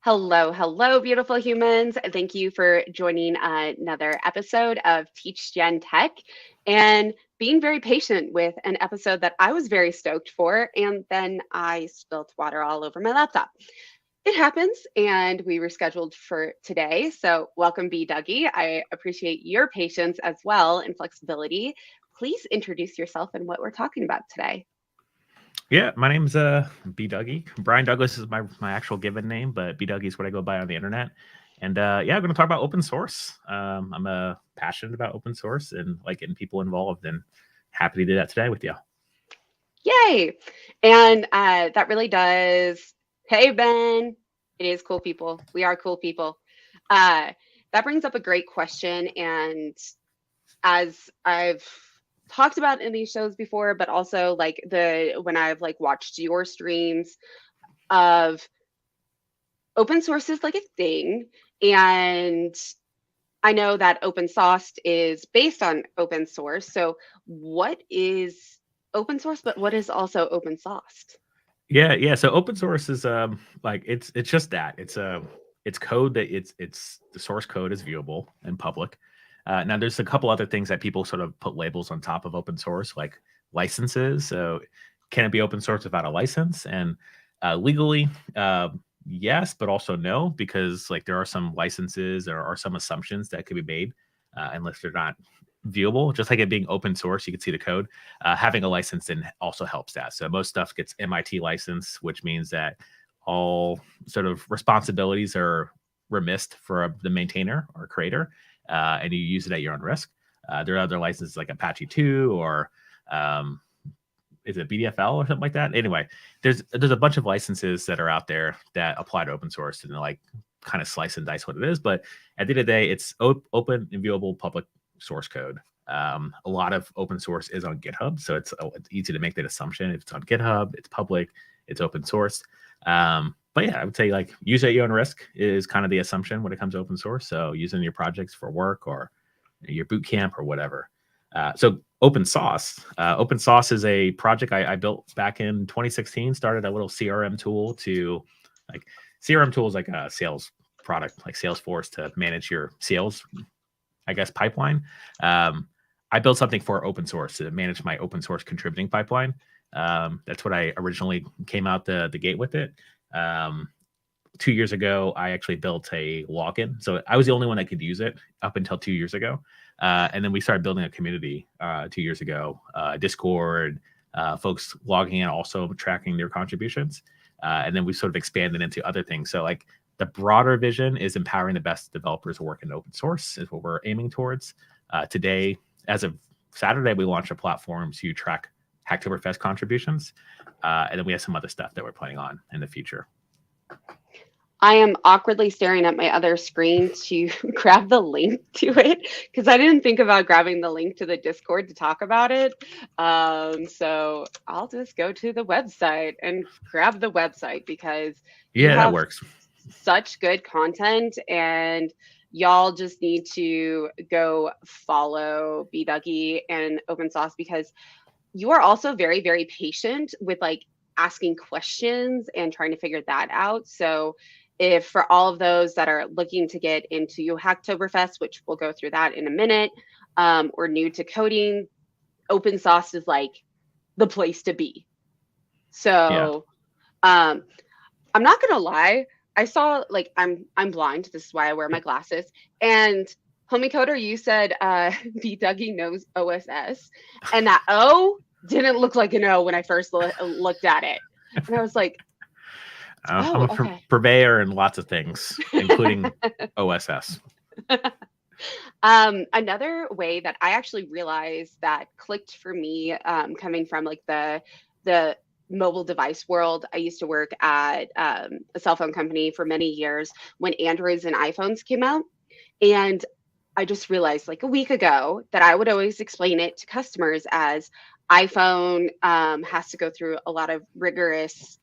Hello, hello, beautiful humans. Thank you for joining another episode of Teach Jenn Tech and being very patient with an episode that I was very stoked for, and then I spilled water all over my laptop. It happens, and we rescheduled for today. So, welcome, bdougie. I appreciate your patience as well and flexibility. Please introduce yourself and what we're talking about today. Yeah, my name's bdougie. Brian Douglas is my actual given name, but bdougie is what I go by on the internet. And yeah, I'm going to talk about open source. I'm passionate about open source and like getting people involved, and happy to do that today with you. Yay! And that really does. Hey, Ben. It is cool people. We are cool people. That brings up a great question. And as I've talked about in these shows before, but also like when I've like watched your streams of open source is like a thing. And I know that OpenSauced is based on open source. So what is open source, but what is also OpenSauced? Yeah. So open source is like it's just that it's code that it's the source code is viewable and public. Now, there's a couple other things that people sort of put labels on top of open source, like licenses. So, can it be open source without a license? And legally, yes, but also no, because like there are some licenses, there are some assumptions that could be made unless they're not viewable. Just like it being open source, you can see the code. Having a license then also helps that. So most stuff gets MIT license, which means that all sort of responsibilities are remitted for the maintainer or creator. And you use it at your own risk. There are other licenses like Apache 2 or is it BDFL or something like that? Anyway, there's a bunch of licenses that are out there that apply to open source and like kind of slice and dice what it is. But at the end of the day, it's open and viewable public source code. A lot of open source is on GitHub, so it's easy to make that assumption. If it's on GitHub, it's public, it's open source. But yeah, I would say like use at your own risk is kind of the assumption when it comes to open source. So using your projects for work or your boot camp or whatever. So OpenSauced is a project I built back in 2016. Started a little CRM tool to like CRM tools like a sales product like Salesforce to manage your sales, I guess, pipeline. I built something for open source to manage my open source contributing pipeline. That's what I originally came out the gate with it. 2 years ago, I actually built a login. So I was the only one that could use it up until 2 years ago. And then we started building a community 2 years ago, Discord, folks logging in, also tracking their contributions. And then we sort of expanded into other things. So like the broader vision is empowering the best developers who work in open source is what we're aiming towards. Today, as of Saturday, we launched a platform to track Hacktoberfest contributions. And then we have some other stuff that we're planning on in the future. I am awkwardly staring at my other screen to grab the link to it because I didn't think about grabbing the link to the Discord to talk about it. So I'll just go to the website and grab the website because yeah, that works. Such good content, and y'all just need to go follow bdougie and OpenSauced because you are also very, very patient with like asking questions and trying to figure that out. So if for all of those that are looking to get into Hacktoberfest, which we'll go through that in a minute, or new to coding, OpenSauced is like the place to be. So I'm not gonna lie, I saw like I'm blind. This is why I wear my glasses. And homie coder, you said bdougie knows OSS, and that O didn't look like an O when I first looked at it. And I was like, I'm a purveyor in lots of things, including OSS. Another way that I actually realized that clicked for me, coming from like the mobile device world. I used to work at a cell phone company for many years when Androids and iPhones came out. And I just realized like a week ago that I would always explain it to customers as iPhone has to go through a lot of rigorous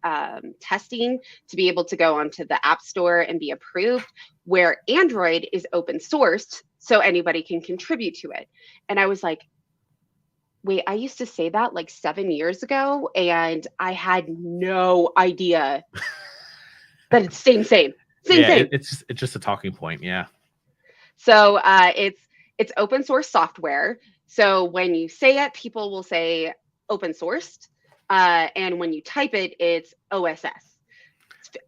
testing to be able to go onto the App Store and be approved, where Android is open sourced, so anybody can contribute to it. And I was like, wait, I used to say that like 7 years ago, and I had no idea that it's same. Same thing. It's just a talking point. Yeah. So it's open source software. So when you say it, people will say open sourced, and when you type it, it's OSS.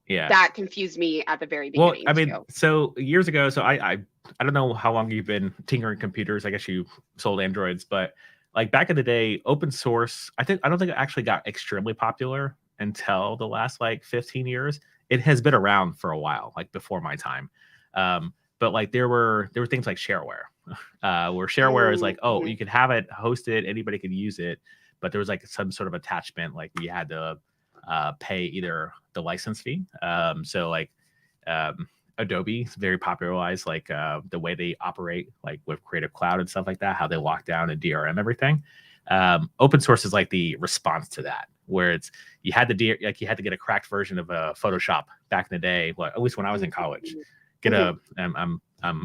Yeah. That confused me at the very Well, beginning I mean, too. so years ago, so I don't know how long you've been tinkering computers. I guess you sold Androids, but like back in the day, open source, I don't think it actually got extremely popular until the last like 15 years. It has been around for a while, like before my time. But like there were things like shareware, where shareware is like, oh, you could have it hosted, anybody could use it, but there was like some sort of attachment, like you had to pay either the license fee. So like Adobe is very popularized, like the way they operate, like with Creative Cloud and stuff like that, how they lock down and DRM everything. Open source is like the response to that, where it's you had to get a cracked version of Photoshop back in the day. Well, at least when I was in college, I'm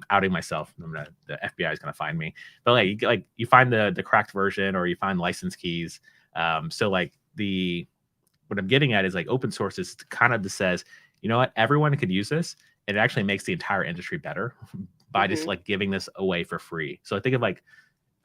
outing myself. The FBI is gonna find me, but like you find the cracked version or you find license keys. So like what I'm getting at is like open source is kind of says, you know what, everyone could use this. It actually makes the entire industry better by just like giving this away for free. So I think of like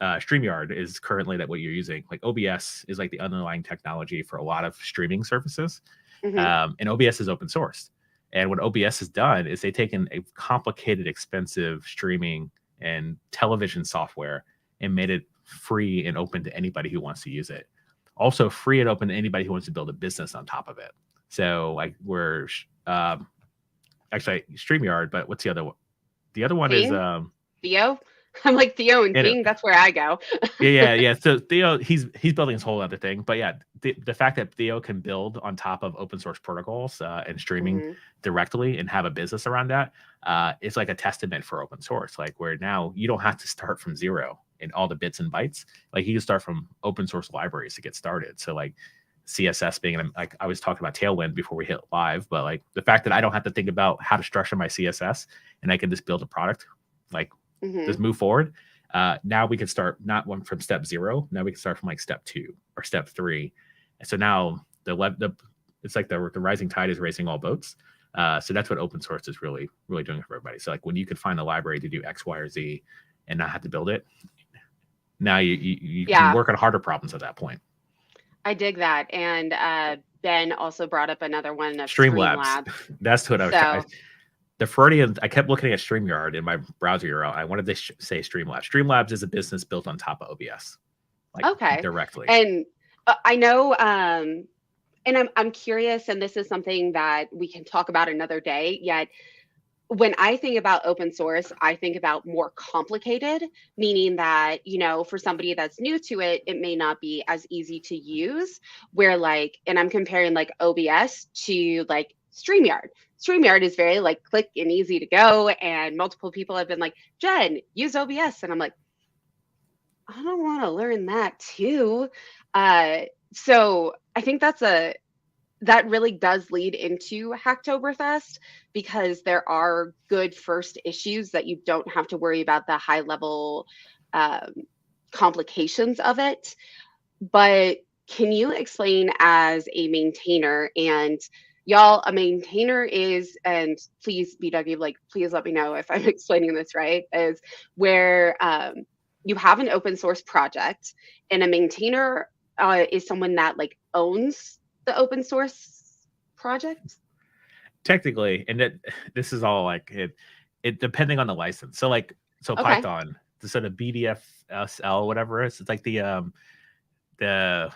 StreamYard is currently that what you're using. Like OBS is like the underlying technology for a lot of streaming services. And OBS is open source. And what OBS has done is they've taken a complicated, expensive streaming and television software and made it free and open to anybody who wants to use it. Also free and open to anybody who wants to build a business on top of it. So like we're actually StreamYard, but what's the other one? The other one Bing? is Theo. I'm like Theo and Bing. That's where I go. yeah. So Theo, he's building his whole other thing. But yeah, the fact that Theo can build on top of open source protocols and streaming directly and have a business around that, is like a testament for open source. Like where now you don't have to start from zero in all the bits and bytes. Like you can start from open source libraries to get started. So like CSS being like I was talking about Tailwind before we hit live, but like the fact that I don't have to think about how to structure my CSS and I can just build a product, like just move forward. Now we can start not one from step 0. Now we can start from like step 2 or step 3. And so now it's like the rising tide is raising all boats. So that's what open source is really doing for everybody. So like when you could find a library to do X, Y, or Z and not have to build it, now you can work on harder problems at that point. I dig that. And Ben also brought up another one of Streamlabs. That's what I was the Freudian, I kept looking at StreamYard in my browser URL. I wanted to say Streamlabs. Streamlabs is a business built on top of OBS. Like directly. And I know, and I'm curious, and this is something that we can talk about another day, yet when I think about open source, I think about more complicated, meaning that, you know, for somebody that's new to it, it may not be as easy to use, where like, and I'm comparing like OBS to like StreamYard. StreamYard is very like click and easy to go. And multiple people have been like, Jen, use OBS. And I'm like, I don't want to learn that too. So I think that really does lead into Hacktoberfest, because there are good first issues that you don't have to worry about the high level complications of it. But can you explain as a maintainer, and y'all, a maintainer is, and please bdougie, like, please let me know if I'm explaining this right, is where you have an open source project and a maintainer is someone that like owns the open source project? Technically, and this is all like it depending on the license. So like Python, the sort of BDFSL, whatever it is, it's like the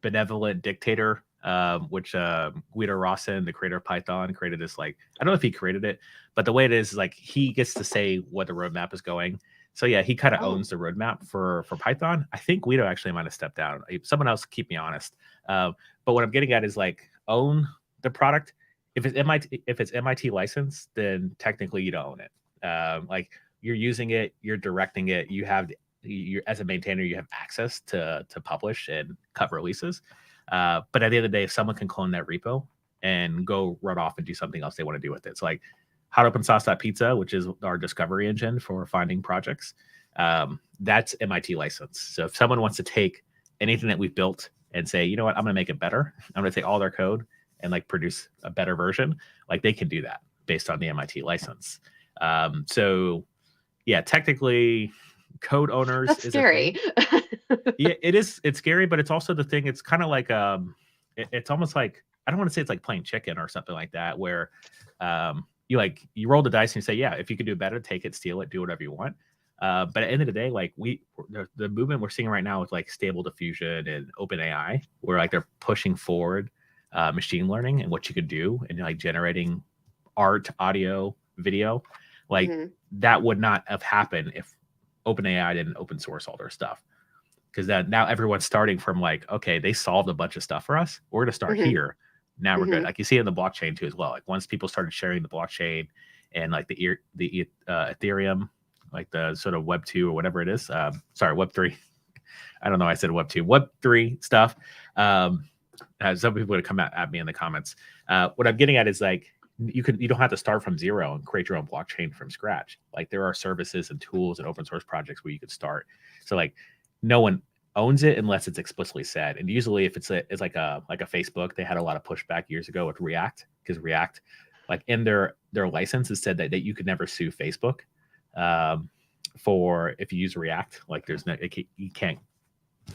benevolent dictator, which Guido Rossen, the creator of Python, created this, like, I don't know if he created it, but the way it is like he gets to say what the roadmap is going. So yeah, he kind of owns the roadmap for Python. I think Guido actually might have stepped down. Someone else keep me honest. But what I'm getting at is like own the product. If it's MIT licensed, then technically you don't own it. Like you're using it, you're directing it. You as a maintainer, you have access to publish and cut releases. But at the end of the day, if someone can clone that repo and go run off and do something else they want to do with it, so like open-sauce.pizza, which is our discovery engine for finding projects, that's MIT licensed. So if someone wants to take anything that we've built and say, you know what, I'm going to make it better, I'm going to take all their code and like produce a better version, like they can do that. based on the MIT license. So yeah, technically code owners That's is scary. a thing. Yeah, it is. It's scary, but it's also the thing. It's kind of like it's almost like, I don't want to say it's like playing chicken or something like that, where you roll the dice and you say, yeah, if you could do better, take it, steal it, do whatever you want. But at the end of the day, like the movement we're seeing right now with like Stable Diffusion and OpenAI, where like they're pushing forward machine learning and what you could do and like generating art, audio, video, like that would not have happened if OpenAI didn't open source all their stuff. Because now everyone's starting from like, okay, they solved a bunch of stuff for us. We're going to start here. Now we're good. Like you see it in the blockchain too as well. Like once people started sharing the blockchain and like the Ethereum, like the sort of Web 2 or whatever it is. Sorry, Web 3. I don't know. I said Web 2. Web 3 stuff. Some people would come at me in the comments. What I'm getting at is like, you don't have to start from zero and create your own blockchain from scratch. Like there are services and tools and open source projects where you could start. So like no one owns it unless it's explicitly said. And usually if it's like a Facebook, they had a lot of pushback years ago with React, because React, like in their license, it said that you could never sue Facebook for if you use React. Like there's no, you can't.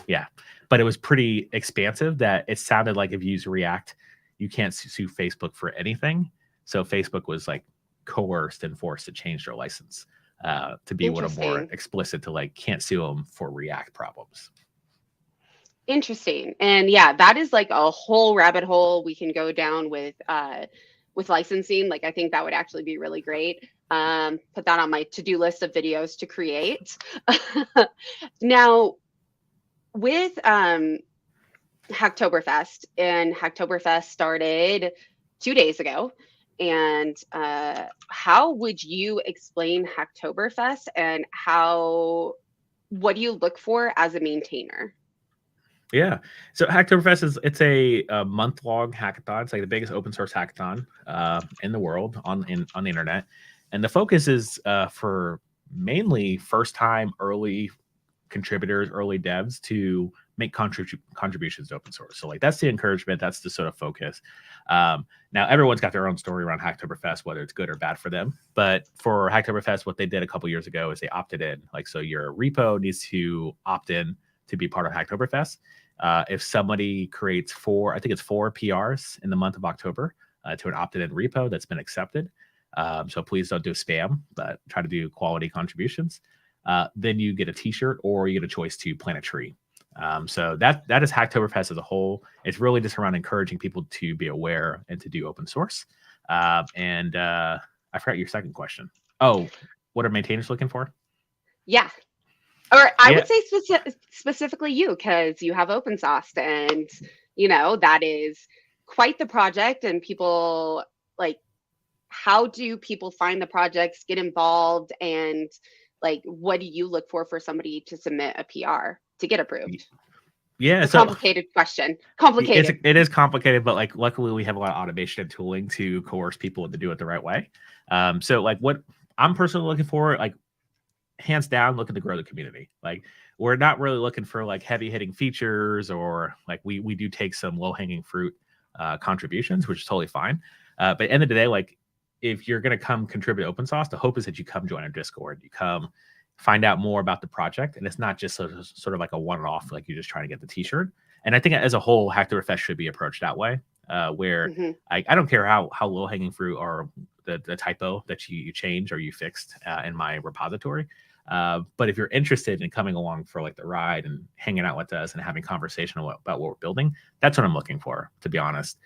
Yeah, but it was pretty expansive that it sounded like if you use React, you can't sue Facebook for anything. So Facebook was like coerced and forced to change their license to be a little more explicit, to like can't sue them for React problems. Interesting. And yeah, that is like a whole rabbit hole we can go down with licensing. Like I think that would actually be really great. Put that on my to-do list of videos to create. Now, with Hacktoberfest, and Hacktoberfest started 2 days ago. And how would you explain Hacktoberfest, and what do you look for as a maintainer? Yeah, so Hacktoberfest it's a month-long hackathon. It's like the biggest open source hackathon in the world on the internet, and the focus is for mainly first-time early contributors, early devs to make contributions to open source. So like that's the encouragement, that's the sort of focus. Now everyone's got their own story around Hacktoberfest, whether it's good or bad for them. But for Hacktoberfest, what they did a couple years ago is they opted in. Like, so your repo needs to opt in to be part of Hacktoberfest. If somebody creates four PRs in the month of October to an opted in repo that's been accepted. So please don't do spam, but try to do quality contributions. Then you get a t-shirt, or you get a choice to plant a tree. So that is Hacktoberfest as a whole. It's really just around encouraging people to be aware and to do open source. And I forgot your second question. Oh, what are maintainers looking for? Yeah. Or I would say specifically you, because you have OpenSauced, and that is quite the project. And people, like, how do people find the projects, get involved, and like what do you look for somebody to submit a PR to get approved? Yeah, it's a complicated question. Complicated. It is complicated, but like luckily we have a lot of automation and tooling to coerce people to do it the right way. So like what I'm personally looking for, like hands down, looking to grow the community. Like we're not really looking for like heavy hitting features, or like we do take some low hanging fruit contributions, which is totally fine. But at the end of the day, like if you're going to come contribute to OpenSauced, the hope is that you come join our Discord, you come find out more about the project, and it's not just sort of like a one-off, like you're just trying to get the t-shirt. And I think as a whole, Hacktoberfest should be approached that way, where I don't care how low-hanging fruit or the typo that you change or you fixed in my repository. But if you're interested in coming along for like the ride and hanging out with us and having conversation about what we're building, that's what I'm looking for, to be honest.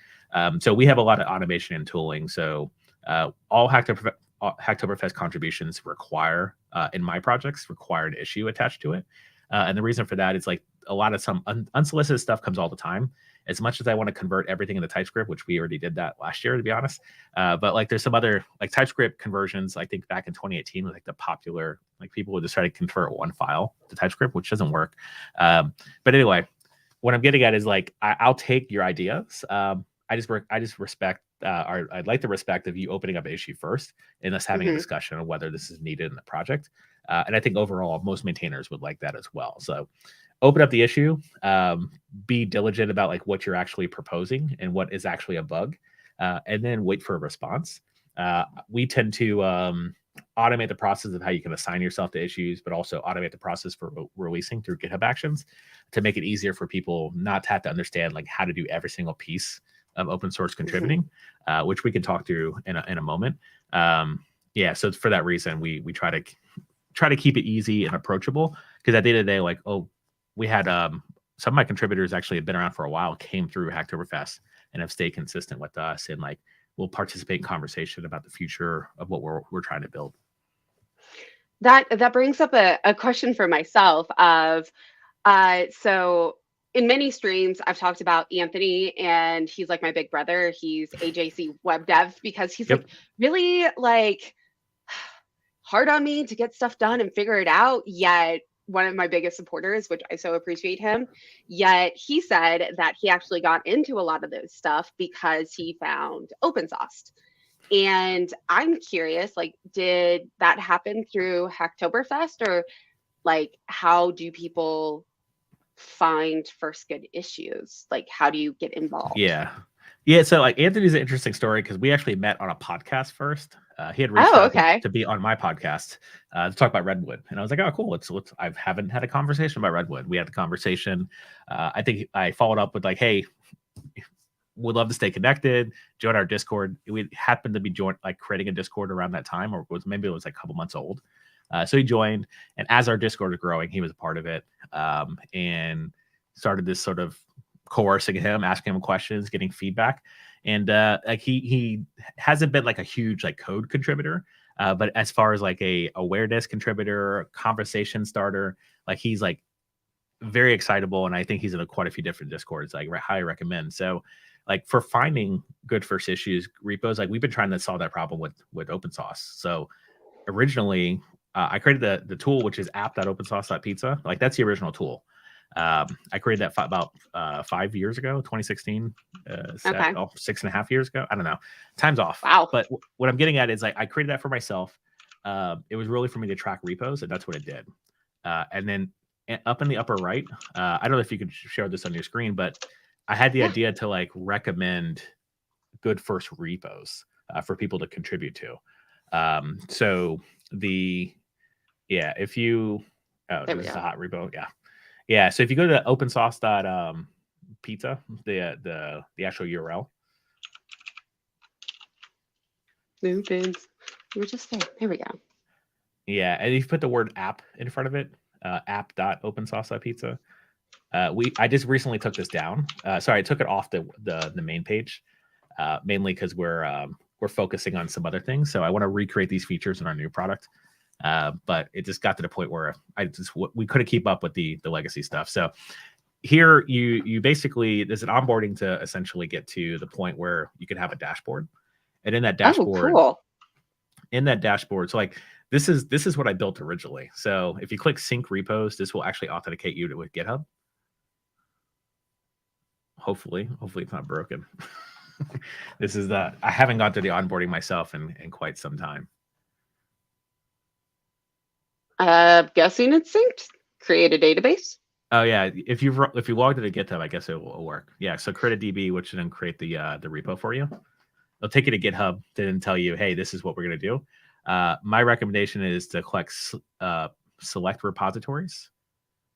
So we have a lot of automation and tooling. So all Hacktoberfest contributions require, in my projects, require an issue attached to it. And the reason for that is like a lot of some unsolicited stuff comes all the time. As much as I want to convert everything into TypeScript, which we already did that last year, to be honest. But like there's some other like TypeScript conversions, I think back in 2018 was like the popular, like people would just try to convert one file to TypeScript, which doesn't work. But anyway, what I'm getting at is like, I'll take your ideas. I just respect, or I'd like the respect of you opening up an issue first and us having a discussion on whether this is needed in the project. And I think overall, most maintainers would like that as well. So open up the issue, be diligent about like what you're actually proposing and what is actually a bug, and then wait for a response. We tend to automate the process of how you can assign yourself to issues, but also automate the process for releasing through GitHub Actions to make it easier for people not to have to understand like how to do every single piece of open source contributing, which we can talk through in a moment. Yeah, so for that reason, we try to keep it easy and approachable, because at the end of the day, like, we had some of my contributors actually have been around for a while, came through Hacktoberfest and have stayed consistent with us, and like we'll participate in conversation about the future of what we're trying to build. That brings up a question for myself of so in many streams I've talked about Anthony, and he's like my big brother. He's AJC web dev because he's like really like hard on me to get stuff done and figure it out, yet one of my biggest supporters, which I so appreciate him. Yet he said that he actually got into a lot of those stuff because he found OpenSauced. And I'm curious, like, did that happen through Hacktoberfest, or like how do people find first good issues? Like, how do you get involved? Yeah, so like Anthony's an interesting story because we actually met on a podcast first. He had reached out to be on my podcast to talk about Redwood, and I was like, "Oh, cool! Let's." I haven't had a conversation about Redwood. We had the conversation. I think I followed up with like, "Hey, would love to stay connected. Join our Discord." We happened to be creating a Discord around that time, or maybe it was like a couple months old. So he joined, and as our Discord was growing, he was a part of it, and started this sort of coercing him, asking him questions, getting feedback. And like he hasn't been like a huge like code contributor, but as far as like a awareness contributor, conversation starter, like he's like very excitable, and I think he's in quite a few different Discords. Like highly recommend. So like for finding good first issues repos, like we've been trying to solve that problem with OpenSauced. So originally I created the tool, which is app.open-sauce.pizza. Like that's the original tool. I created that about 5 years ago, 2016, 6.5 years ago. I don't know. Time's off. Wow. But what I'm getting at is like I created that for myself. It was really for me to track repos, and that's what it did. And then up in the upper right, I don't know if you could share this on your screen, but I had the idea to like recommend good first repos for people to contribute to. So if you, this is a hot repo. Yeah. So if you go to open-sauce.pizza, the actual URL. We're just there. There we go. Yeah, and if you put the word app in front of it, app.open-sauce.pizza. I just recently took this down. Sorry, I took it off the main page, mainly because we're focusing on some other things. So I want to recreate these features in our new product. But it just got to the point where we couldn't keep up with the legacy stuff. So here you basically, there's an onboarding to essentially get to the point where you can have a dashboard, and in that dashboard, so like this is what I built originally. So if you click sync repos, this will actually authenticate you with GitHub. Hopefully it's not broken. This is I haven't gone through the onboarding myself in quite some time. Guessing it's synced. Create a database. Oh yeah, if you logged into GitHub, I guess it will work. Yeah, so create a DB, which will then create the repo for you. They'll take you to GitHub to then tell you, hey, this is what we're gonna do. My recommendation is to select repositories.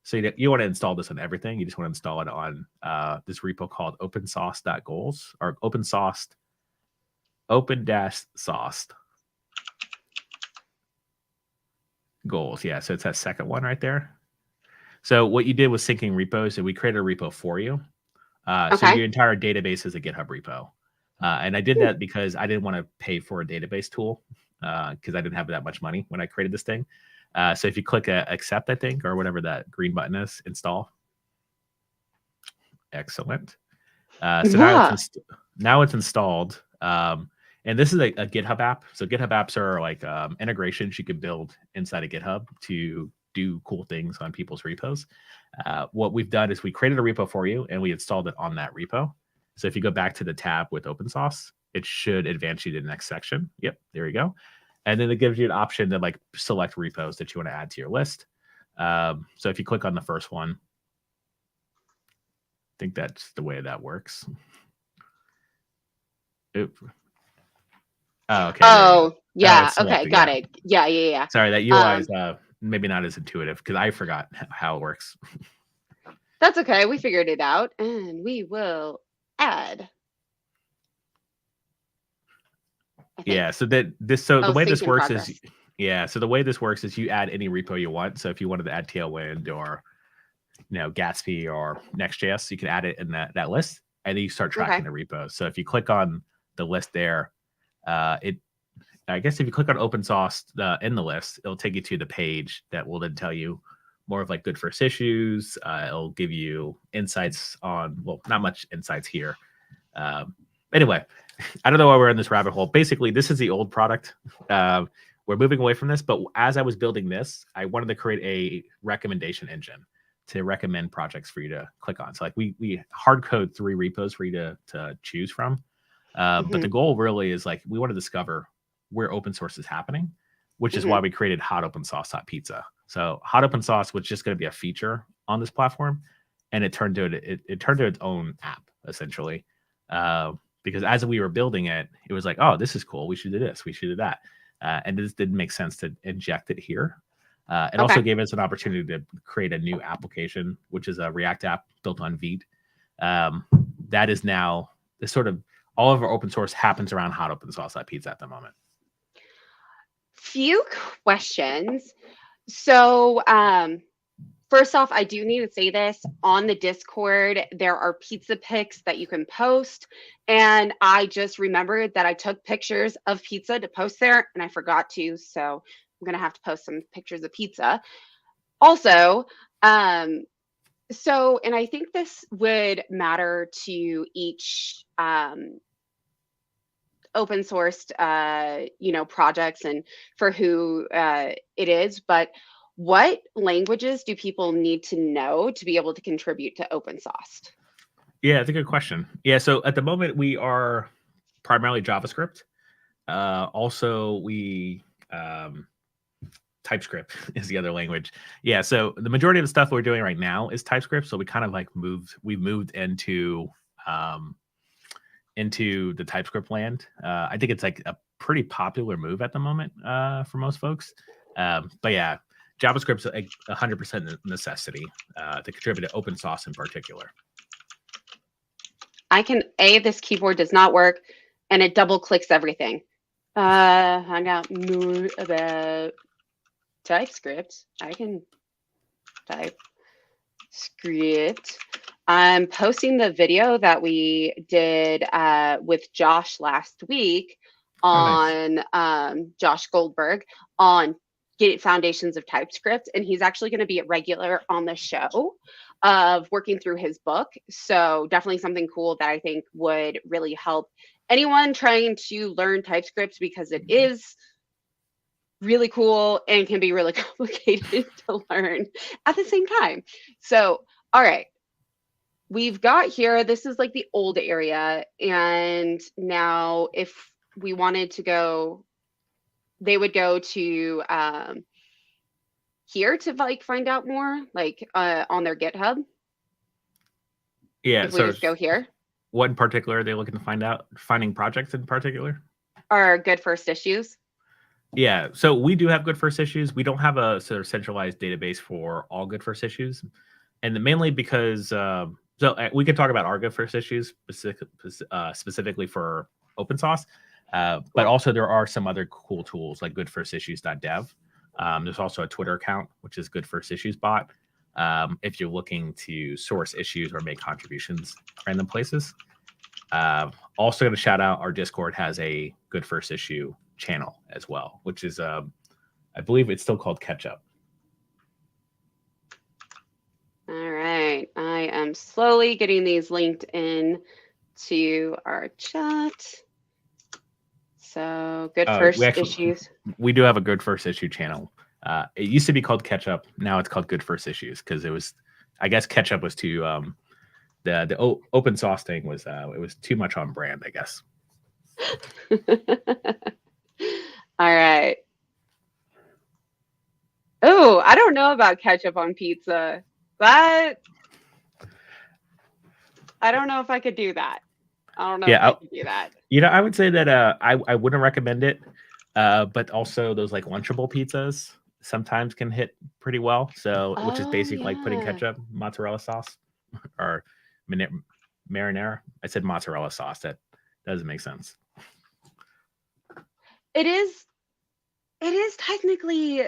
So you want to install this on everything. You just want to install it on this repo called OpenSauced.goals or OpenSauced open-sauced goals. Yeah, so it's that second one right there. So what you did was syncing repos, and we created a repo for you. So your entire database is a GitHub repo. And I did that because I didn't want to pay for a database tool because I didn't have that much money when I created this thing. So if you click accept, I think, or whatever that green button is, install. Excellent. So now it's installed. And this is a GitHub app. So GitHub apps are like integrations you can build inside of GitHub to do cool things on people's repos. What we've done is we created a repo for you, and we installed it on that repo. So if you go back to the tab with OpenSauced, it should advance you to the next section. Yep, there you go. And then it gives you an option to like select repos that you want to add to your list. So if you click on the first one, I think that's the way that works. Oh, okay, there you go. Oh, yeah. It's Okay, selected, got yeah. it. Yeah. Sorry, that UI is maybe not as intuitive because I forgot how it works. That's okay. We figured it out, and we will add. I think. Yeah, so the way Sync this in works is progress. the way this works is you add any repo you want. So if you wanted to add Tailwind or Gatsby or Next.js, you can add it in that list, and then you start tracking the repos. So if you click on the list there, I guess if you click on OpenSauced in the list, it'll take you to the page that will then tell you more of like good first issues. It'll give you insights on, well, not much insights here. Anyway, I don't know why we're in this rabbit hole. Basically, this is the old product. We're moving away from this, but as I was building this, I wanted to create a recommendation engine to recommend projects for you to click on. So like we hard code 3 repos for you to choose from. But the goal really is like we want to discover where open source is happening, which is why we created open-sauce.pizza. So open-sauce was just going to be a feature on this platform, and it turned to its own app essentially. Because as we were building it, it was like, oh, this is cool. We should do this. We should do that. And it just didn't make sense to inject it here. It also gave us an opportunity to create a new application, which is a React app built on Vite. That is now the sort of all of our open source happens around open-sauce.pizza at the moment. Few questions. So, first off, I do need to say this on the Discord. There are pizza pics that you can post. And I just remembered that I took pictures of pizza to post there and I forgot to. So I'm going to have to post some pictures of pizza. Also, and I think this would matter to each open sourced, projects and for who it is. But what languages do people need to know to be able to contribute to OpenSauced? Yeah, that's a good question. Yeah, so at the moment we are primarily JavaScript. Also, we TypeScript is the other language. Yeah, so the majority of the stuff we're doing right now is TypeScript. So we kind of like we've moved into the TypeScript land. I think it's like a pretty popular move at the moment for most folks. But yeah, JavaScript's a 100% necessity to contribute to open source in particular. This keyboard does not work, and it double clicks everything. Find out more about TypeScript. I can type script. I'm posting the video that we did with Josh last week on Josh Goldberg on Foundations of TypeScript, and he's actually going to be a regular on the show of working through his book. So definitely something cool that I think would really help anyone trying to learn TypeScript, because it is really cool and can be really complicated to learn at the same time. So, all right. We've got here, this is like the old area. And now if we wanted to go, they would go to here to like find out more, like on their GitHub. Yeah, if we just go here. What in particular are they looking to find out? Finding projects in particular? Are good first issues? Yeah, so we do have good first issues. We don't have a sort of centralized database for all good first issues. And mainly because, we could talk about our good first issues specifically for open source. But also there are some other cool tools like goodfirstissues.dev. There's also a Twitter account, which is Good First Issues Bot. If you're looking to source issues or make contributions random places. Also going to shout out our Discord has a Good First Issue channel as well, which is, I believe it's still called Catch Up. All right. I am slowly getting these linked in to our chat. So Good First Issues. We do have a Good First Issue channel. It used to be called Catch Up. Now it's called Good First Issues because it was, I guess Catch Up was too, the open source thing was, it was too much on brand, I guess. All right. Oh, I don't know about ketchup on pizza. I don't know if I could do that. I don't know if I could do that. I would say that I wouldn't recommend it, but also those like Lunchable pizzas sometimes can hit pretty well. So, which is Oh basically like putting yeah. ketchup, mozzarella sauce, or marinara. I said mozzarella sauce. That doesn't make sense. It is technically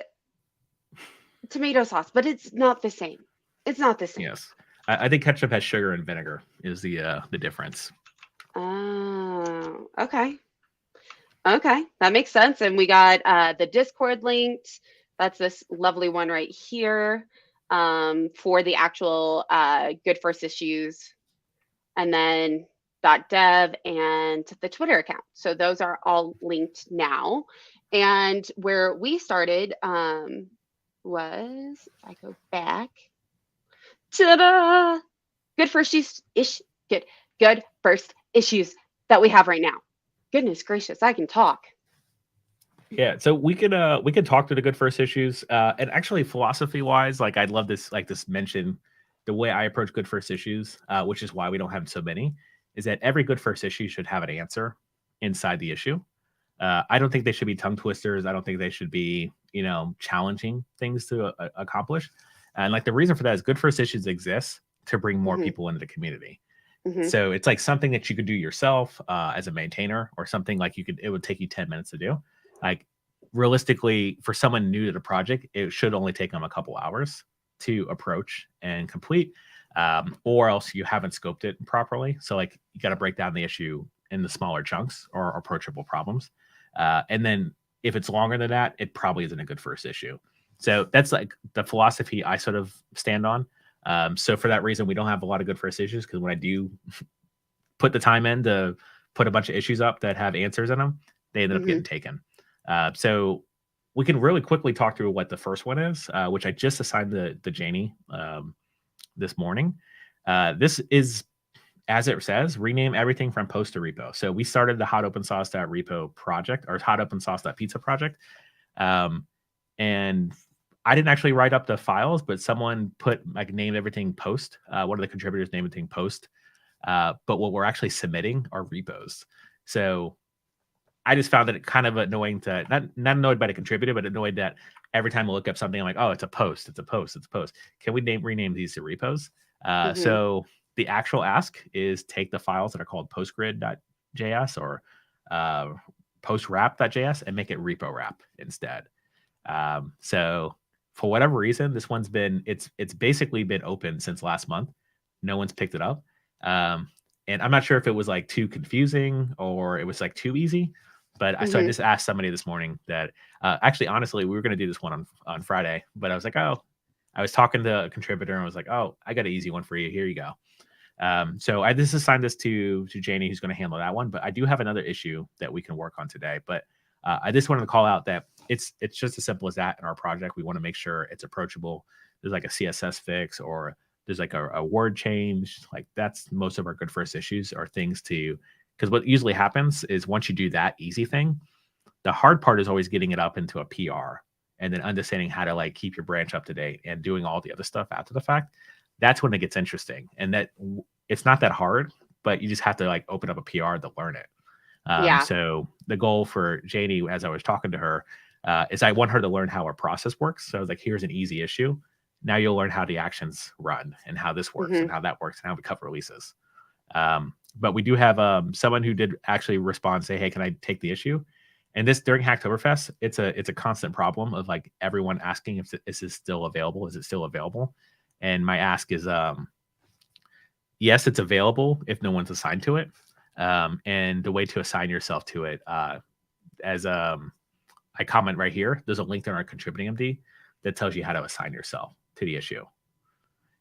tomato sauce, but it's not the same. It's not the same. Yes, I think ketchup has sugar and vinegar is the difference. Oh, okay. Okay, that makes sense. And we got the Discord linked. That's this lovely one right here for the actual good first issues, and then .dev and the Twitter account. So those are all linked now. And where we started was, if I go back, ta-da! Good first good first issues that we have right now. Goodness gracious, I can talk. Yeah, so we could talk to the good first issues. And actually, philosophy wise, like I'd love this like this mention the way I approach good first issues, which is why we don't have so many, is that every good first issue should have an answer inside the issue. I don't think they should be tongue twisters. I don't think they should be challenging things to accomplish. And like the reason for that is good first issues exist to bring more Mm-hmm. people into the community. Mm-hmm. So it's like something that you could do yourself as a maintainer, or something like it would take you 10 minutes to do. Like realistically, for someone new to the project, it should only take them a couple hours to approach and complete, or else you haven't scoped it properly. So like you got to break down the issue in the smaller chunks or approachable problems. And then if it's longer than that, it probably isn't a good first issue. So that's like the philosophy I sort of stand on. So for that reason, we don't have a lot of good first issues, because when I do put the time in to put a bunch of issues up that have answers in them, they ended up Mm-hmm. getting taken. So we can really quickly talk through what the first one is, which I just assigned the Janie this morning. This is, as it says, rename everything from post to repo. So we started the hot open sauce.repo project, or hot open-sauce.pizza project. And I didn't actually write up the files, but someone named everything post. One of the contributors named everything post. But what we're actually submitting are repos. So I just found it kind of annoying to not annoyed by the contributor, but annoyed that every time I look up something, I'm like, oh, it's a post, it's a post, it's a post. Can we rename these to repos? Mm-hmm. So the actual ask is take the files that are called postgrid.js or postwrap.js and make it repo wrap instead. So for whatever reason, this one's it's basically been open since last month. No one's picked it up. And I'm not sure if it was like too confusing or it was like too easy, but so I Mm-hmm. just asked somebody this morning that actually, honestly, we were going to do this one on Friday, but I was like, oh, I was talking to a contributor and I was like, oh, I got an easy one for you. Here you go. So I just assigned this to Janie, who's going to handle that one. But I do have another issue that we can work on today. But I just wanted to call out that it's just as simple as that in our project. We want to make sure it's approachable. There's like a CSS fix, or there's like a word change. Like that's most of our good first issues are things because what usually happens is once you do that easy thing, the hard part is always getting it up into a PR and then understanding how to like keep your branch up to date and doing all the other stuff after the fact. That's when it gets interesting. And that it's not that hard, but you just have to like open up a PR to learn it. Yeah. So the goal for Janie, as I was talking to her, is I want her to learn how our process works. So I was like, here's an easy issue. Now you'll learn how the actions run and how this works Mm-hmm. and how that works and how we cut releases. But we do have someone who did actually respond, say, hey, can I take the issue? And this during Hacktoberfest, it's a constant problem of like everyone asking if this is still available. Is it still available? And my ask is, yes, it's available if no one's assigned to it. And the way to assign yourself to it, as I comment right here, there's a link in our contributing MD that tells you how to assign yourself to the issue.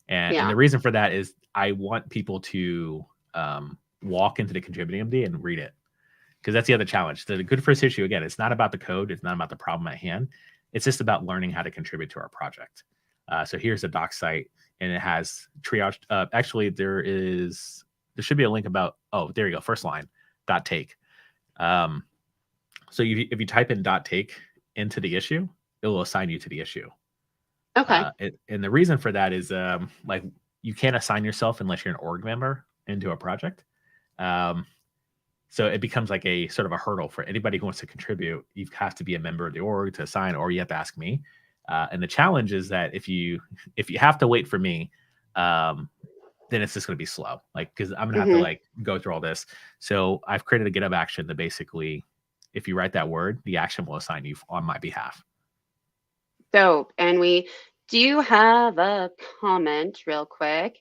And Yeah. the reason for that is I want people to walk into the contributing MD and read it, because that's the other challenge. The good first issue, again, it's not about the code. It's not about the problem at hand. It's just about learning how to contribute to our project. So here's the doc site, and it has triage. Actually, there should be a link about, oh, there you go. First line, .take. So if you type in .take into the issue, it will assign you to the issue. Okay. And the reason for that is like you can't assign yourself unless you're an org member into a project. So it becomes like a sort of a hurdle for anybody who wants to contribute. You have to be a member of the org to sign, or you have to ask me. And the challenge is that if you have to wait for me, then it's just going to be slow. Like, because I'm going to have to like go through all this. So I've created a GitHub action that basically, if you write that word, the action will assign you on my behalf. Dope. And we do have a comment real quick.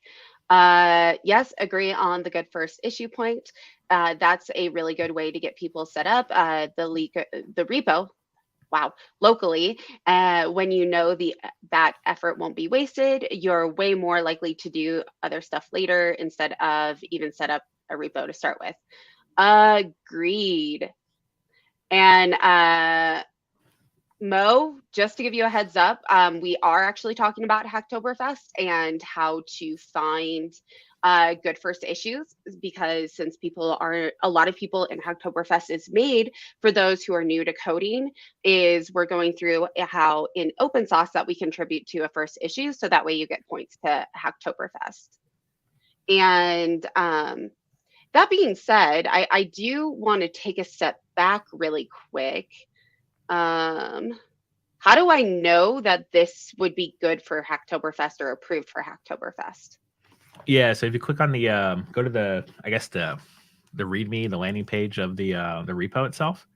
Yes, agree on the good first issue point. That's a really good way to get people set up. The repo, wow, locally, when you know that effort won't be wasted, you're way more likely to do other stuff later instead of even set up a repo to start with. Agreed. And Mo, just to give you a heads up, we are actually talking about Hacktoberfest and how to find good first issues, because since a lot of people in Hacktoberfest is made for those who are new to coding, is we're going through how in OpenSauced that we contribute to a first issue, so that way you get points to Hacktoberfest. And that being said, I do want to take a step back really quick. How do I know that this would be good for Hacktoberfest or approved for Hacktoberfest? Yeah, so if you click on the go to the the README, the landing page of the repo itself,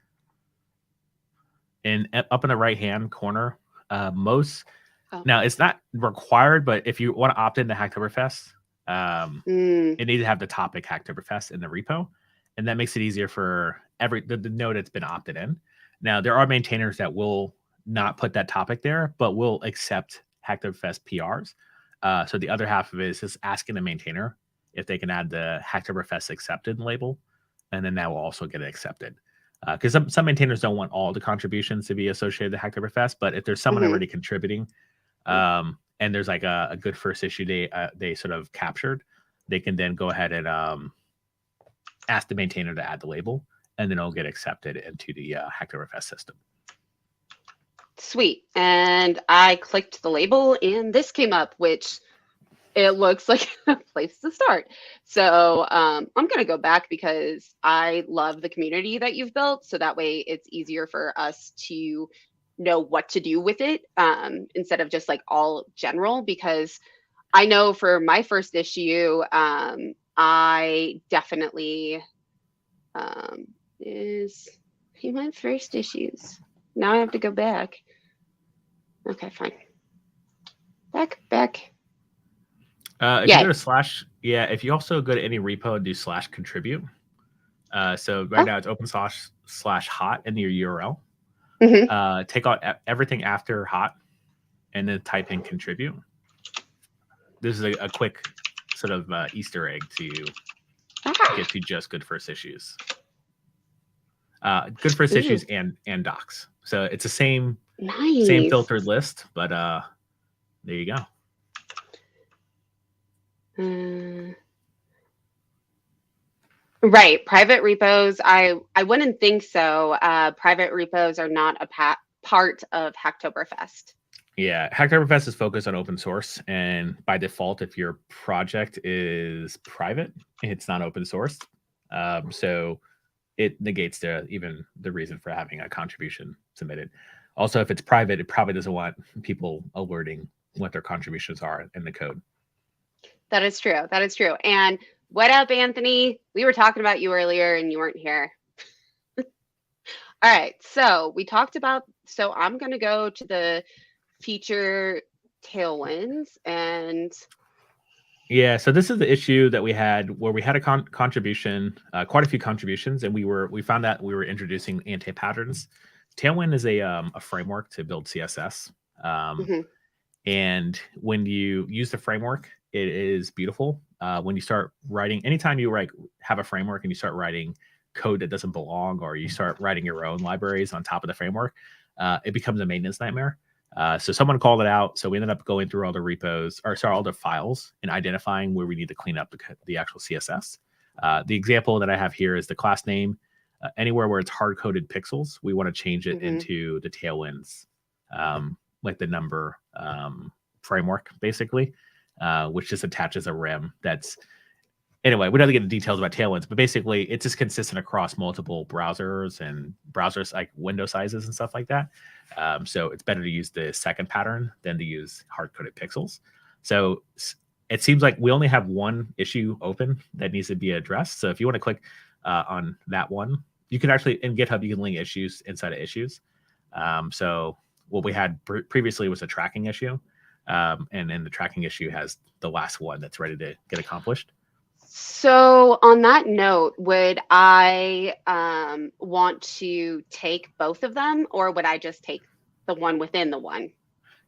and up in the right hand corner, now it's not required, but if you want to opt into Hacktoberfest, it needs to have the topic Hacktoberfest in the repo, and that makes it easier for the node that's been opted in. Now there are maintainers that will not put that topic there, but will accept Hacktoberfest PRs. So the other half of it is just asking the maintainer if they can add the Hacktoberfest accepted label, and then that will also get it accepted. Because some maintainers don't want all the contributions to be associated to Hacktoberfest, but if there's someone already contributing, and there's like a good first issue they sort of captured, they can then go ahead and ask the maintainer to add the label, and then it'll get accepted into the Hacktoberfest system. Sweet. And I clicked the label and this came up, which it looks like a place to start. So I'm going to go back because I love the community that you've built. So that way it's easier for us to know what to do with it, instead of just like all general, because I know for my first issue, I definitely is my first issues. Now I have to go back. Okay, fine. Back. If you go to if you also go to any repo and do /contribute. So right now it's OpenSauced/hot in your URL. Take out everything after hot and then type in contribute. This is a quick sort of Easter egg to get to just good first issues. Good first issues and docs. So it's the same filtered list, but there you go. Right, private repos. I wouldn't think so. Private repos are not a part of Hacktoberfest. Yeah, Hacktoberfest is focused on open source, and by default, if your project is private, it's not open source. So it negates even the reason for having a contribution submitted. Also, if it's private, it probably doesn't want people alerting what their contributions are in the code. That is true. And what up, Anthony? We were talking about you earlier and you weren't here. All right, so we talked about, so I'm going to go to the feature tailwinds and... Yeah, so this is the issue that we had where we had a contribution, quite a few contributions, and we found that we were introducing anti-patterns. Tailwind is a framework to build CSS. And when you use the framework, it is beautiful. When you start writing, anytime you have a framework and you start writing code that doesn't belong, or you start writing your own libraries on top of the framework, it becomes a maintenance nightmare. So someone called it out. So we ended up going through all the all the files and identifying where we need to clean up the actual CSS. The example that I have here is the class name. Anywhere where it's hard-coded pixels, we want to change it into the tailwinds, like the number framework, basically, which just attaches a rem that's Anyway, we don't have to get into details about Tailwinds, but basically it's just consistent across multiple browsers and browsers like window sizes and stuff like that. So it's better to use the second pattern than to use hard-coded pixels. So it seems like we only have one issue open that needs to be addressed. So if you want to click on that one, you can actually, in GitHub, you can link issues inside of issues. So what we had previously was a tracking issue. And then the tracking issue has the last one that's ready to get accomplished. So on that note, would I want to take both of them, or would I just take the one within the one?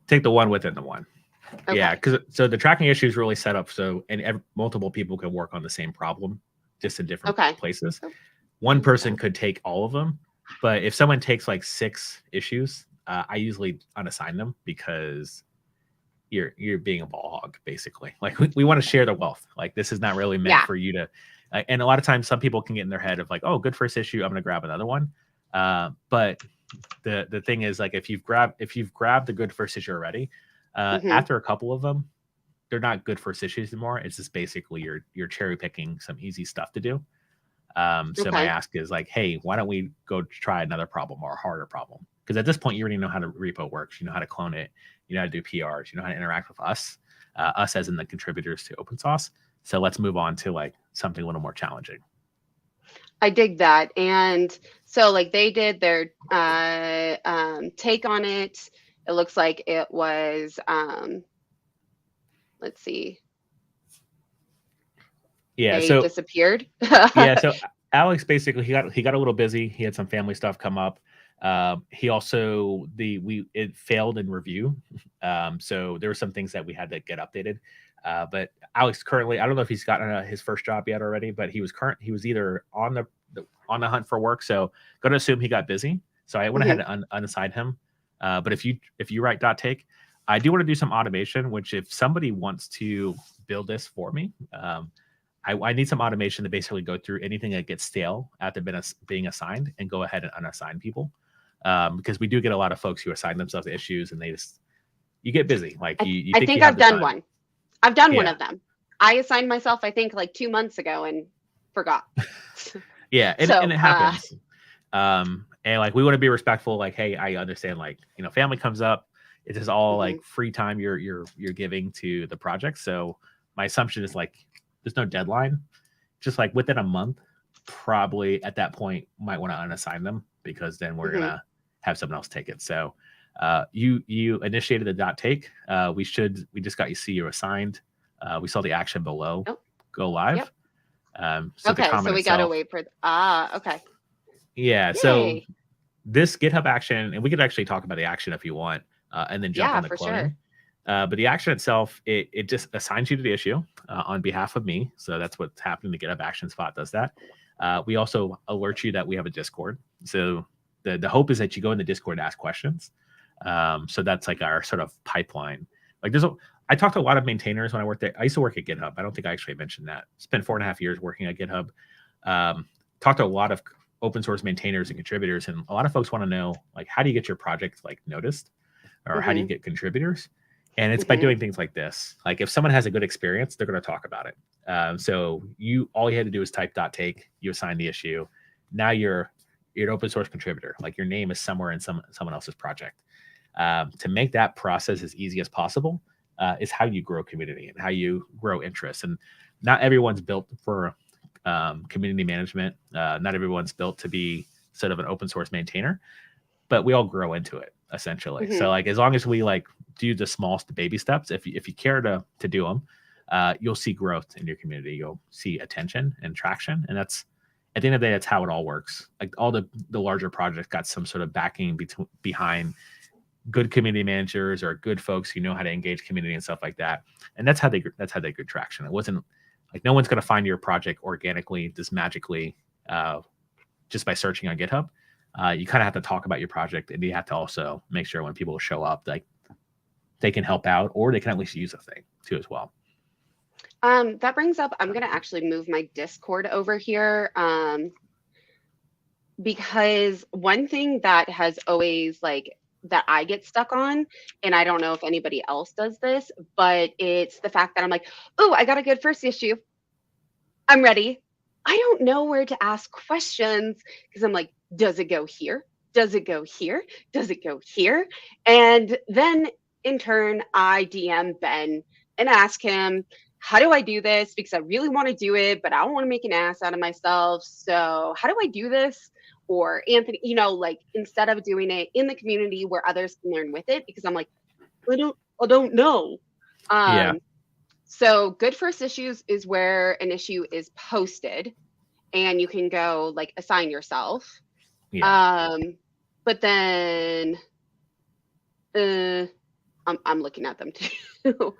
Take the one within the one. Okay. Yeah, because so the tracking issue is really set up so multiple people can work on the same problem, just in different places. One person could take all of them, but if someone takes like 6 issues, I usually unassign them because you're being a ball hog, basically. Like we want to share the wealth. Like this is not really meant for you to. And a lot of times, some people can get in their head of like, oh, good first issue, I'm going to grab another one. But the thing is, like, if you've grabbed the good first issue already, after a couple of them, they're not good first issues anymore. It's just basically you're cherry picking some easy stuff to do. So my ask is like, hey, why don't we go try another problem or a harder problem? Because at this point, you already know how the repo works. You know how to clone it. You know how to do PRs. You know how to interact with us as in the contributors to OpenSauced. So let's move on to like something a little more challenging. I dig that. And so like they did their take on it. It looks like it was, let's see. Yeah, they so disappeared. Yeah, so Alex basically he got a little busy. He had some family stuff come up. He also it failed in review. So there were some things that we had to get updated. But Alex currently, I don't know if he's gotten his first job yet already, but he was either on the hunt for work. So gonna assume he got busy. So I went ahead and unassigned him. But if you write .take, I do want to do some automation, which if somebody wants to build this for me, I need some automation to basically go through anything that gets stale after being assigned and go ahead and unassign people. Because we do get a lot of folks who assign themselves issues and you get busy. Like I think I've done one. I've done one of them. I assigned myself, I think like 2 months ago and forgot. Yeah, and it happens. And like we want to be respectful. Like, hey, I understand. Like, family comes up. It is all like free time you're giving to the project. So my assumption is like there's no deadline. Just like within a month, probably at that point might want to unassign them because then we're gonna have someone else take it. So you initiated the .take. We just got you assigned. We saw the action below. Go live. Yep. So okay, so we gotta wait for okay. Yeah. Yay. So this GitHub action, and we could actually talk about the action if you want, and then jump on the cloning. Sure. But the action itself, it just assigns you to the issue on behalf of me. So that's what's happening. The GitHub action spot does that. We also alert you that we have a Discord. So the hope is that you go in the Discord and ask questions. So that's like our sort of pipeline. Like I talked to a lot of maintainers when I worked there. I used to work at GitHub. I don't think I actually mentioned that. Spent 4.5 years working at GitHub. Talked to a lot of open source maintainers and contributors, and a lot of folks want to know, like, how do you get your project like noticed, or how do you get contributors? And it's by doing things like this. Like if someone has a good experience, they're going to talk about it. So all you had to do is type .take. You assign the issue. Now you're an open source contributor. Like your name is somewhere in someone else's project. To make that process as easy as possible is how you grow community and how you grow interest. And not everyone's built for community management. Not everyone's built to be sort of an open source maintainer, but we all grow into it essentially. So like as long as we like do the smallest baby steps, if you care to do them, you'll see growth in your community. You'll see attention and traction, and that's at the end of the day, that's how it all works. Like all the larger projects got some sort of backing behind good community managers or good folks who know how to engage community and stuff like that. And that's how they get traction. It wasn't like no one's going to find your project organically, just magically, just by searching on GitHub. You kind of have to talk about your project, and you have to also make sure when people show up, like they can help out or they can at least use a thing too as well. That brings up, I'm going to actually move my Discord over here because one thing that has always that I get stuck on, and I don't know if anybody else does this, but it's the fact that I'm like, oh, I got a good first issue. I'm ready. I don't know where to ask questions because I'm like, does it go here? Does it go here? Does it go here? And then in turn, I DM Ben and ask him, how do I do this? Because I really want to do it, but I don't want to make an ass out of myself. So how do I do this? Or Anthony, like instead of doing it in the community where others can learn with it, because I'm like, I don't know. Yeah. So good first issues is where an issue is posted and you can go like assign yourself. Yeah. But then I'm looking at them too.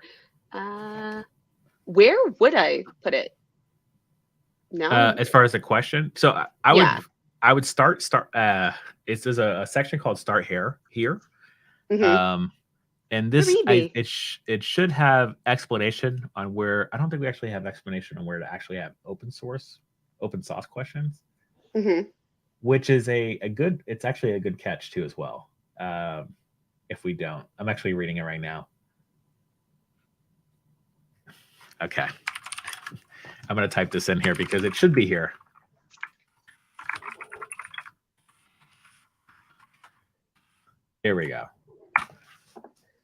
Where would I put it? No. As far as the question, so I would start. There's a section called Start Here. Mm-hmm. And this it should have explanation on where. I don't think we actually have explanation on where to actually have open sauce questions, Mm-hmm. which is a good. It's actually a good catch too as well. If we don't, I'm actually reading it right now. Okay. I'm going to type this in here because it should be here. Here we go.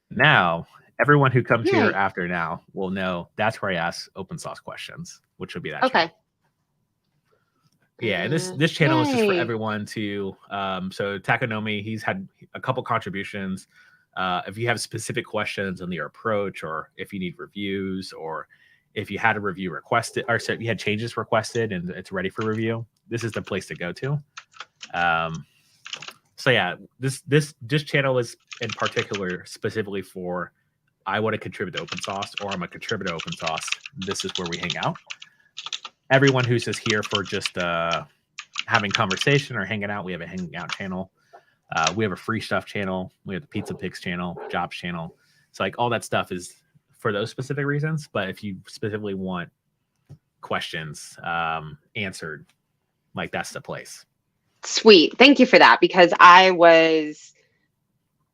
Now, everyone who comes here after now will know that's where I ask open sauce questions, which would be that channel. Yeah, and this channel is just for everyone to. So Takonomi, he's had a couple contributions. If you have specific questions on your approach, or if you need reviews, or if you had a review requested, or so you had changes requested and it's ready for review, this is the place to go to. So yeah, this channel is in particular specifically for I want to contribute to open sauce, or I'm a contributor to open sauce. This is where we hang out. Everyone who's just here for just having conversation or hanging out, we have a hanging out channel. We have a free stuff channel. We have the pizza picks channel, jobs channel. So like all that stuff is for those specific reasons. But if you specifically want questions answered, like that's the place. Sweet. Thank you for that, because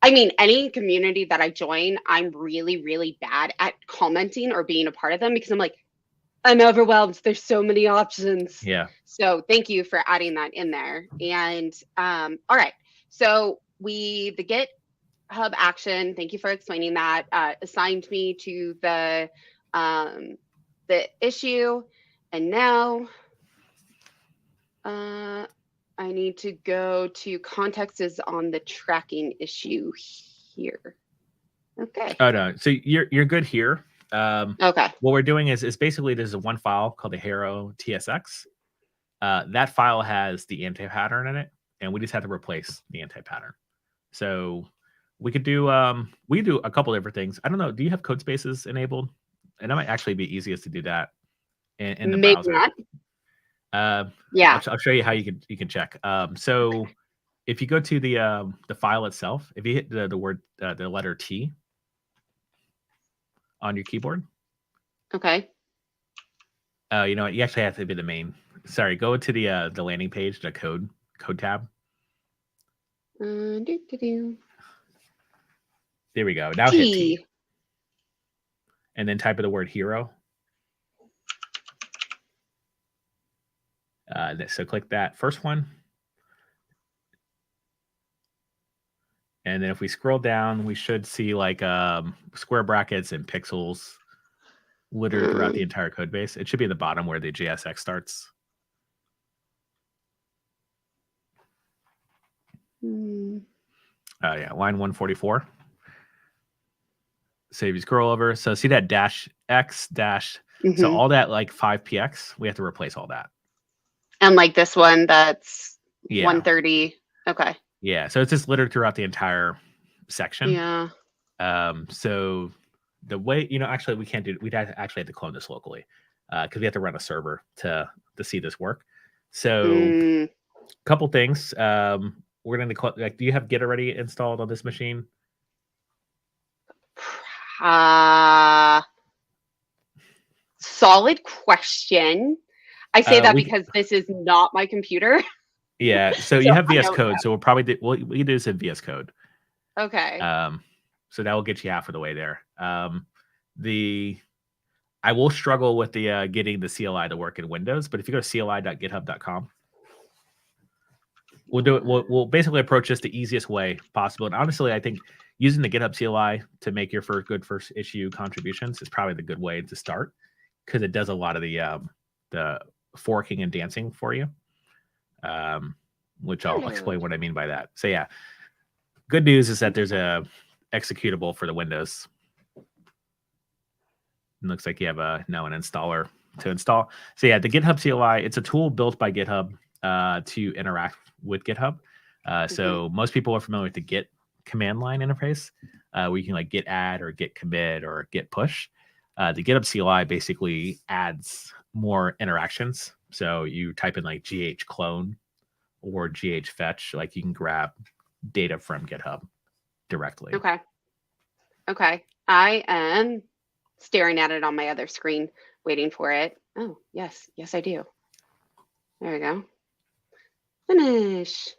any community that I join, I'm really, really bad at commenting or being a part of them because I'm like, I'm overwhelmed. There's so many options. Yeah. So thank you for adding that in there. And all right. So the GitHub action, thank you for explaining that, assigned me to the issue. And now I need to go to context is on the tracking issue here. Okay. Oh no. So you're good here. Okay. What we're doing is basically there's one file called the Hero TSX. That file has the anti-pattern in it, and we just have to replace the anti-pattern. So we could do a couple different things. I don't know. Do you have code spaces enabled? And that might actually be easiest to do that in the browser. Not. Yeah. I'll show you how you can check. So if you go to the file itself, if you hit the letter T on your keyboard. Okay. You know what? You actually have to be the main. Sorry, go to the landing page, the code tab. There we go. Now hit T. And then type of the word hero. So click that first one. And then if we scroll down, we should see like square brackets and pixels littered throughout the entire code base. It should be at the bottom where the JSX starts. Oh yeah, line 144. So if you scroll over, so see that dash X dash. So all that like 5px, we have to replace all that. And like this one, that's 130. Okay. Yeah, so it's just littered throughout the entire section. Yeah. So the way, actually we can't do it. We'd actually have to clone this locally because we have to run a server to see this work. So a couple things. We're going to do you have Git already installed on this machine? Solid question. I say that because this is not my computer. Yeah, so you have VS Code, so we'll probably we do this in VS Code. Okay. So that will get you half of the way there. I will struggle with the getting the CLI to work in Windows, but if you go to cli.github.com, we'll do it. We'll basically approach this the easiest way possible. And honestly, I think using the GitHub CLI to make your first issue contributions is probably the good way to start, because it does a lot of the forking and dancing for you, which I'll explain what I mean by that. So yeah, good news is that there's a executable for the Windows. It looks like you have now an installer to install. So yeah, the GitHub CLI, it's a tool built by GitHub to interact with GitHub. So most people are familiar with the Git command line interface, where you can like git add or git commit or git push. The GitHub CLI basically adds more interactions. So you type in like gh clone or gh fetch, like you can grab data from GitHub directly. Okay. I am staring at it on my other screen, waiting for it. Oh, yes, I do. There we go. Finish.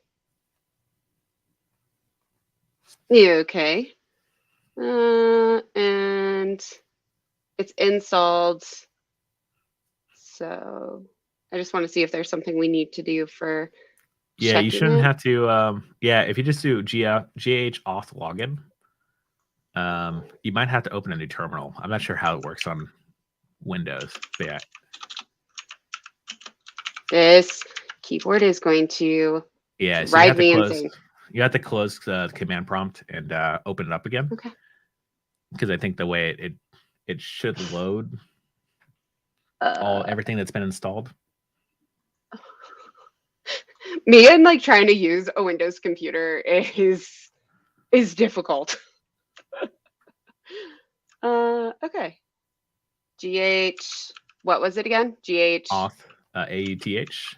Okay. And it's installed. So I just want to see if there's something we need to do for Yeah, you shouldn't have to. Yeah, if you just do gh auth login, you might have to open a new terminal. I'm not sure how it works on Windows. But yeah. This keyboard is going to drive me insane. You have to close the command prompt and open it up again. Okay. Because I think the way it should load everything that's been installed. Me and like trying to use a Windows computer is difficult. Okay. GH, what was it again? GH auth AUTH.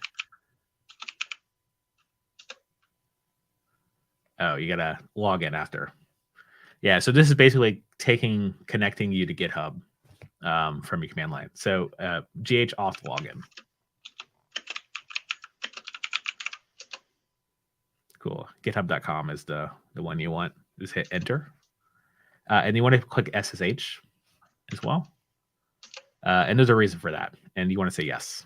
Oh, you gotta log in after. Yeah, so this is basically connecting you to GitHub from your command line. So gh auth login. Cool. GitHub.com is the one you want. Just hit enter. And you want to click SSH as well. And there's a reason for that. And you want to say yes.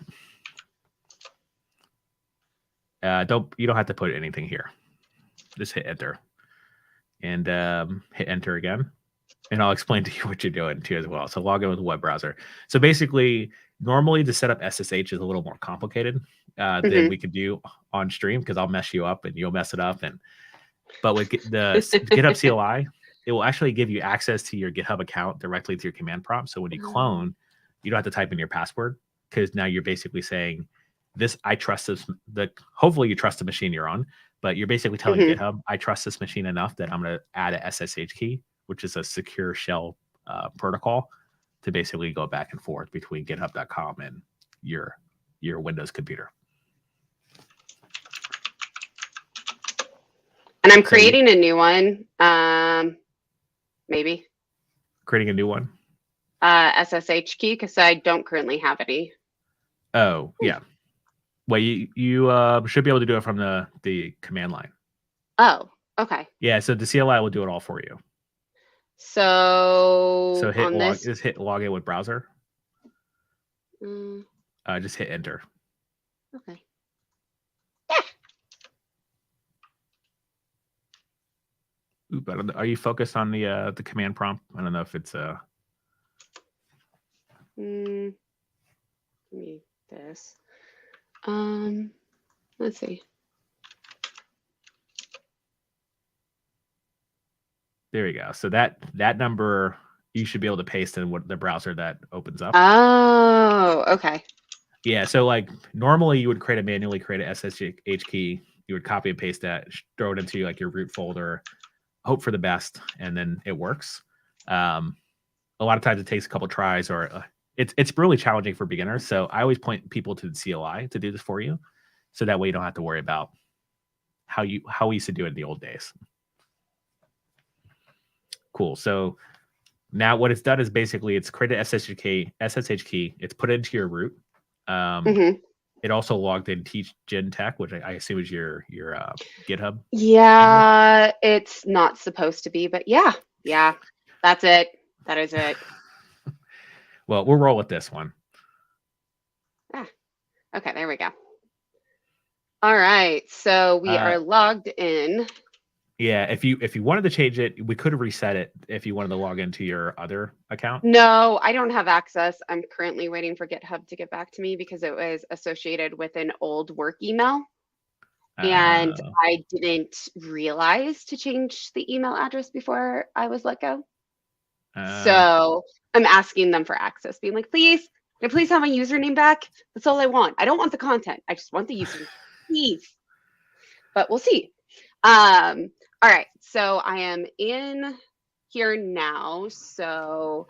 You don't have to put anything here. Just hit enter. And hit enter again. And I'll explain to you what you're doing too as well. So log in with a web browser. So basically, normally to set up SSH is a little more complicated than we could do on stream, because I'll mess you up and you'll mess it up. But with the GitHub CLI, it will actually give you access to your GitHub account directly to your command prompt. So when you clone, you don't have to type in your password, because now you're basically saying, I trust this. Hopefully you trust the machine you're on, but you're basically telling GitHub, I trust this machine enough that I'm going to add a SSH key, which is a secure shell protocol, to basically go back and forth between github.com and your Windows computer. And I'm creating a new one. Maybe. Creating a new one? SSH key, because I don't currently have any. Oh, yeah. Well, you should be able to do it from the command line. Oh, okay. Yeah, so the CLI will do it all for you. So just hit login with browser. Just hit enter. Okay. Oop, I don't know. Are you focused on the command prompt? I don't know if it's Give me this. Let's see. There we go. So that number you should be able to paste in the browser that opens up. Oh, okay. Yeah. So like normally you would manually create a SSH key. You would copy and paste that, throw it into like your root folder, hope for the best, and then it works. A lot of times it takes a couple tries, or it's really challenging for beginners. So I always point people to the CLI to do this for you, so that way you don't have to worry about how we used to do it in the old days. Cool. So now what it's done is basically it's created SSH key. It's put it into your root. It also logged in Teach Jenn Tech, which I assume is your GitHub. Yeah, it's not supposed to be, but yeah, that's it. That is it. Well, we'll roll with this one. Okay, there we go. All right, so we are logged in. Yeah, if you wanted to change it, we could have reset it if you wanted to log into your other account. No, I don't have access. I'm currently waiting for GitHub to get back to me because it was associated with an old work email. And I didn't realize to change the email address before I was let go. So I'm asking them for access, being like, please, can I please have my username back? That's all I want. I don't want the content. I just want the username, please. But we'll see. All right, so I am in here now, so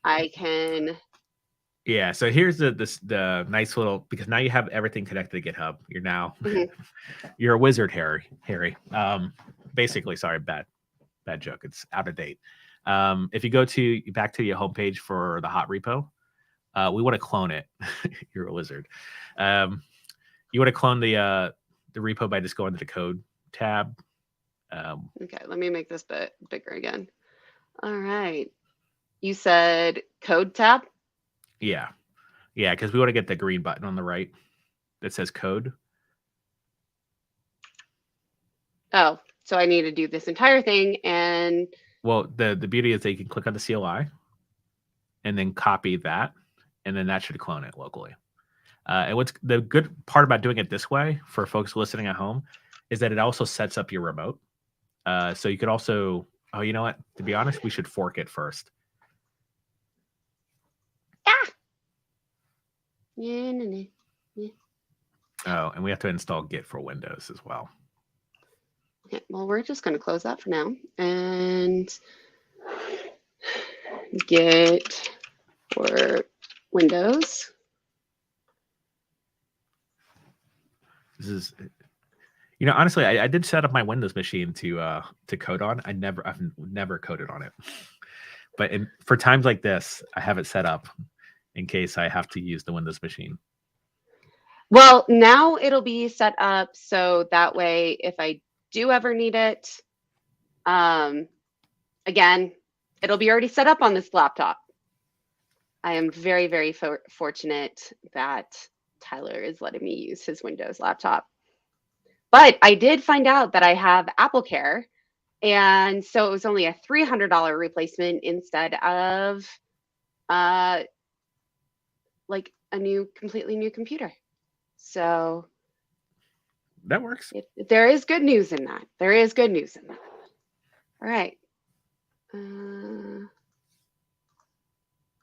I can. Yeah, so here's the nice little, because now you have everything connected to GitHub. You're now you're a wizard, Harry. Basically, sorry, bad joke. It's out of date. If you go back to your homepage for the hot repo, we want to clone it. You're a wizard. You want to clone the repo by just going to the code tab. Okay, let me make this bit bigger again. All right. You said code tab? Yeah, because we want to get the green button on the right that says code. Oh, so I need to do this entire thing and. Well, the beauty is that you can click on the CLI and then copy that, and then that should clone it locally. And what's the good part about doing it this way for folks listening at home is that it also sets up your remote. So you could also, oh, you know what? To be honest, we should fork it first. Oh, and we have to install Git for Windows as well. Okay, well, we're just going to close that for now and Git for Windows. This is, you know, honestly, I did set up my Windows machine to code on. I've never coded on it, but for times like this, I have it set up in case I have to use the Windows machine. Well, now it'll be set up so that way, if I do ever need it, again, it'll be already set up on this laptop. I am very, very fortunate that Tyler is letting me use his Windows laptop. But I did find out that I have AppleCare, and so it was only a $300 replacement instead of like a completely new computer. So that works. There is good news in that. There is good news in that. All right.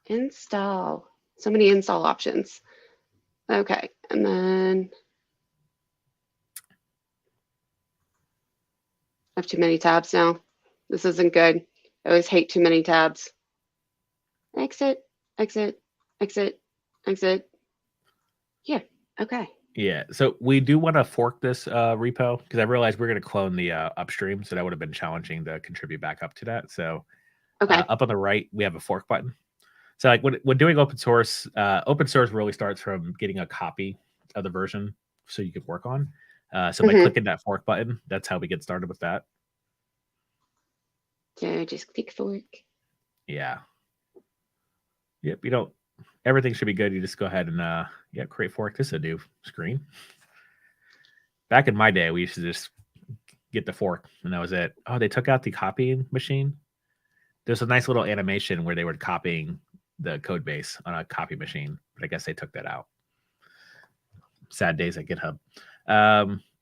Install. So many install options. Okay. And then I have too many tabs now. This isn't good. I always hate too many tabs. Exit, exit, exit, exit. Here. Okay. Yeah, so we do want to fork this repo because I realized we're going to clone the upstream, so that would have been challenging to contribute back up to that. So up on the right, we have a fork button. So like when doing open source really starts from getting a copy of the version so you can work on. So by clicking that fork button, that's how we get started with that. So just click fork. Yeah. Yep, you don't. Everything should be good. You just go ahead and create fork. This is a new screen. Back in my day, we used to just get the fork and that was it. Oh, they took out the copying machine. There's a nice little animation where they were copying the code base on a copy machine, but I guess they took that out. Sad days at GitHub.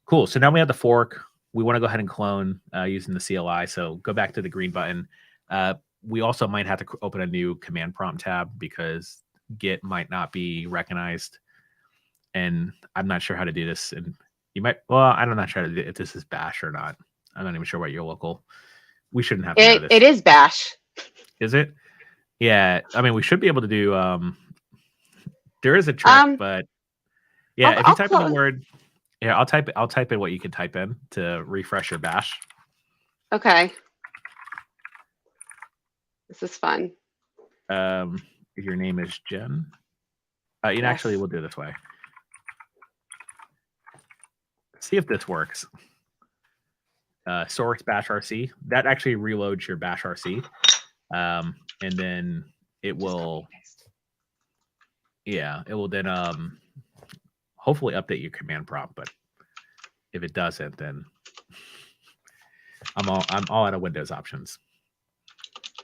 Cool. So now we have the fork. We want to go ahead and clone using the CLI. So go back to the green button. We also might have to open a new command prompt tab because Git might not be recognized, and I'm not sure how to do this. And you might, well, I'm not sure if this is Bash or not. I'm not even sure what your local. We shouldn't have to know this. It is Bash. Is it? Yeah. I mean, we should be able to do. There is a trick, but yeah, if you type in the word, yeah, I'll type in what you can type in to refresh your Bash. Okay. This is fun. Your name is Jen. Yes. Actually, we'll do it this way. See if this works. Source bash rc. That actually reloads your bash rc, and then it will. Yeah, it will then hopefully update your command prompt, but if it doesn't, then I'm all out of Windows options.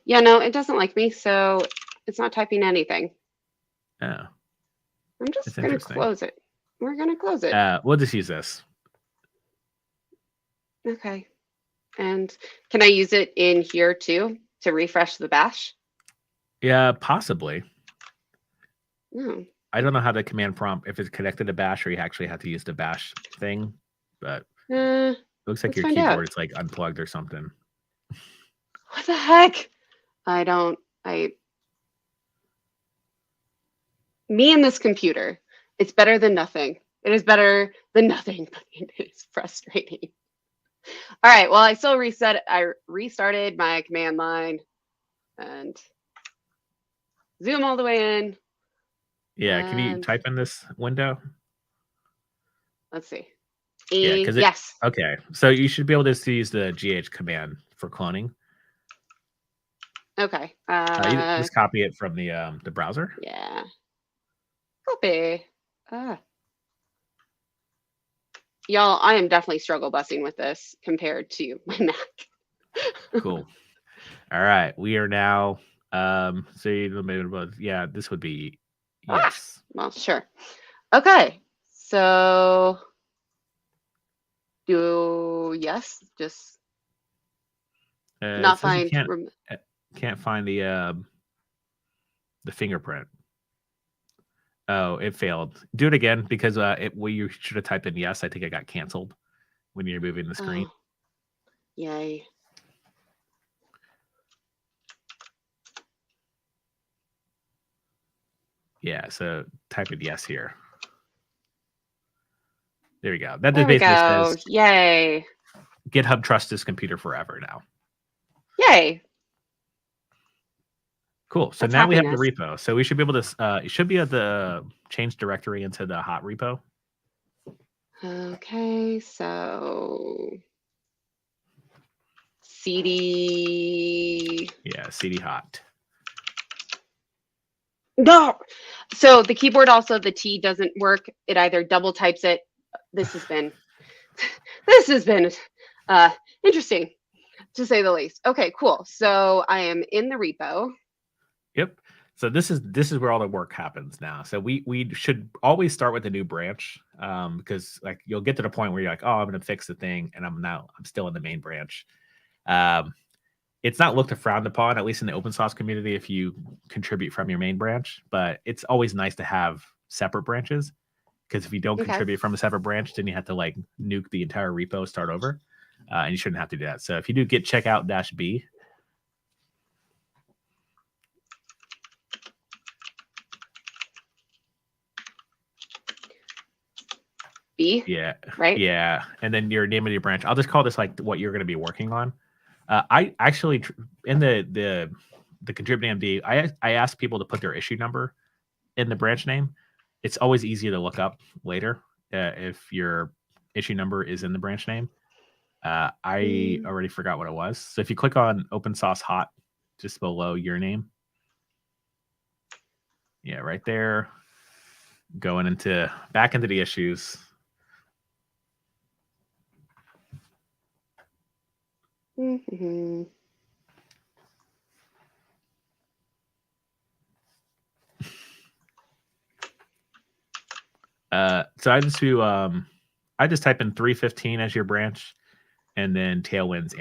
Yeah, no, it doesn't like me, so it's not typing anything. Yeah. I'm just going to close it. We're going to close it. We'll just use this. Okay. And can I use it in here too to refresh the bash? Yeah, possibly. No. I don't know how the command prompt, if it's connected to bash or you actually have to use the bash thing, but it looks like your keyboard is like unplugged or something. What the heck? Me and this computer, it's better than nothing. It is better than nothing, but it is frustrating. All right, well, I restarted my command line and zoom all the way in. Yeah, can you type in this window? Let's see. Yeah, because yes. Okay, so you should be able to use the GH command for cloning. Okay. You just copy it from the browser. Yeah. Copy. Y'all, I am definitely struggle busing with this compared to my Mac. Cool. All right, we are now. Yeah, this would be yes. Well, sure. Okay, so just not find. Can't find the fingerprint. Oh, it failed. Do it again because you should have typed in yes. I think it got canceled when you're moving the screen. Oh. Yay. Yeah, so type in yes here. There we go. That just basically says, yay. GitHub trusts this computer forever now. Yay. Cool. So now we have the repo. So we should be able to, it should be able to change directory into the hot repo. Okay, so CD. Yeah, CD hot. No. So the keyboard also, the T doesn't work. It either double types it. This has been interesting to say the least. Okay, cool. So I am in the repo. Yep. So this is where all the work happens now. So we should always start with a new branch because like you'll get to the point where you're like, oh, I'm going to fix the thing, and I'm still in the main branch. It's not looked frowned upon, at least in the open source community, if you contribute from your main branch. But it's always nice to have separate branches because if you don't contribute from a separate branch, then you have to like nuke the entire repo, start over, and you shouldn't have to do that. So if you do git checkout -b. B, yeah, right? Yeah, and then your name of your branch. I'll just call this like what you're going to be working on. I actually in the contributing MD, I asked people to put their issue number in the branch name. It's always easier to look up later if your issue number is in the branch name. I already forgot what it was. So if you click on OpenSauced hot just below your name, yeah, right there, going back into the issues. Mm-hmm. So I just type in 315 as your branch, and then Tailwind's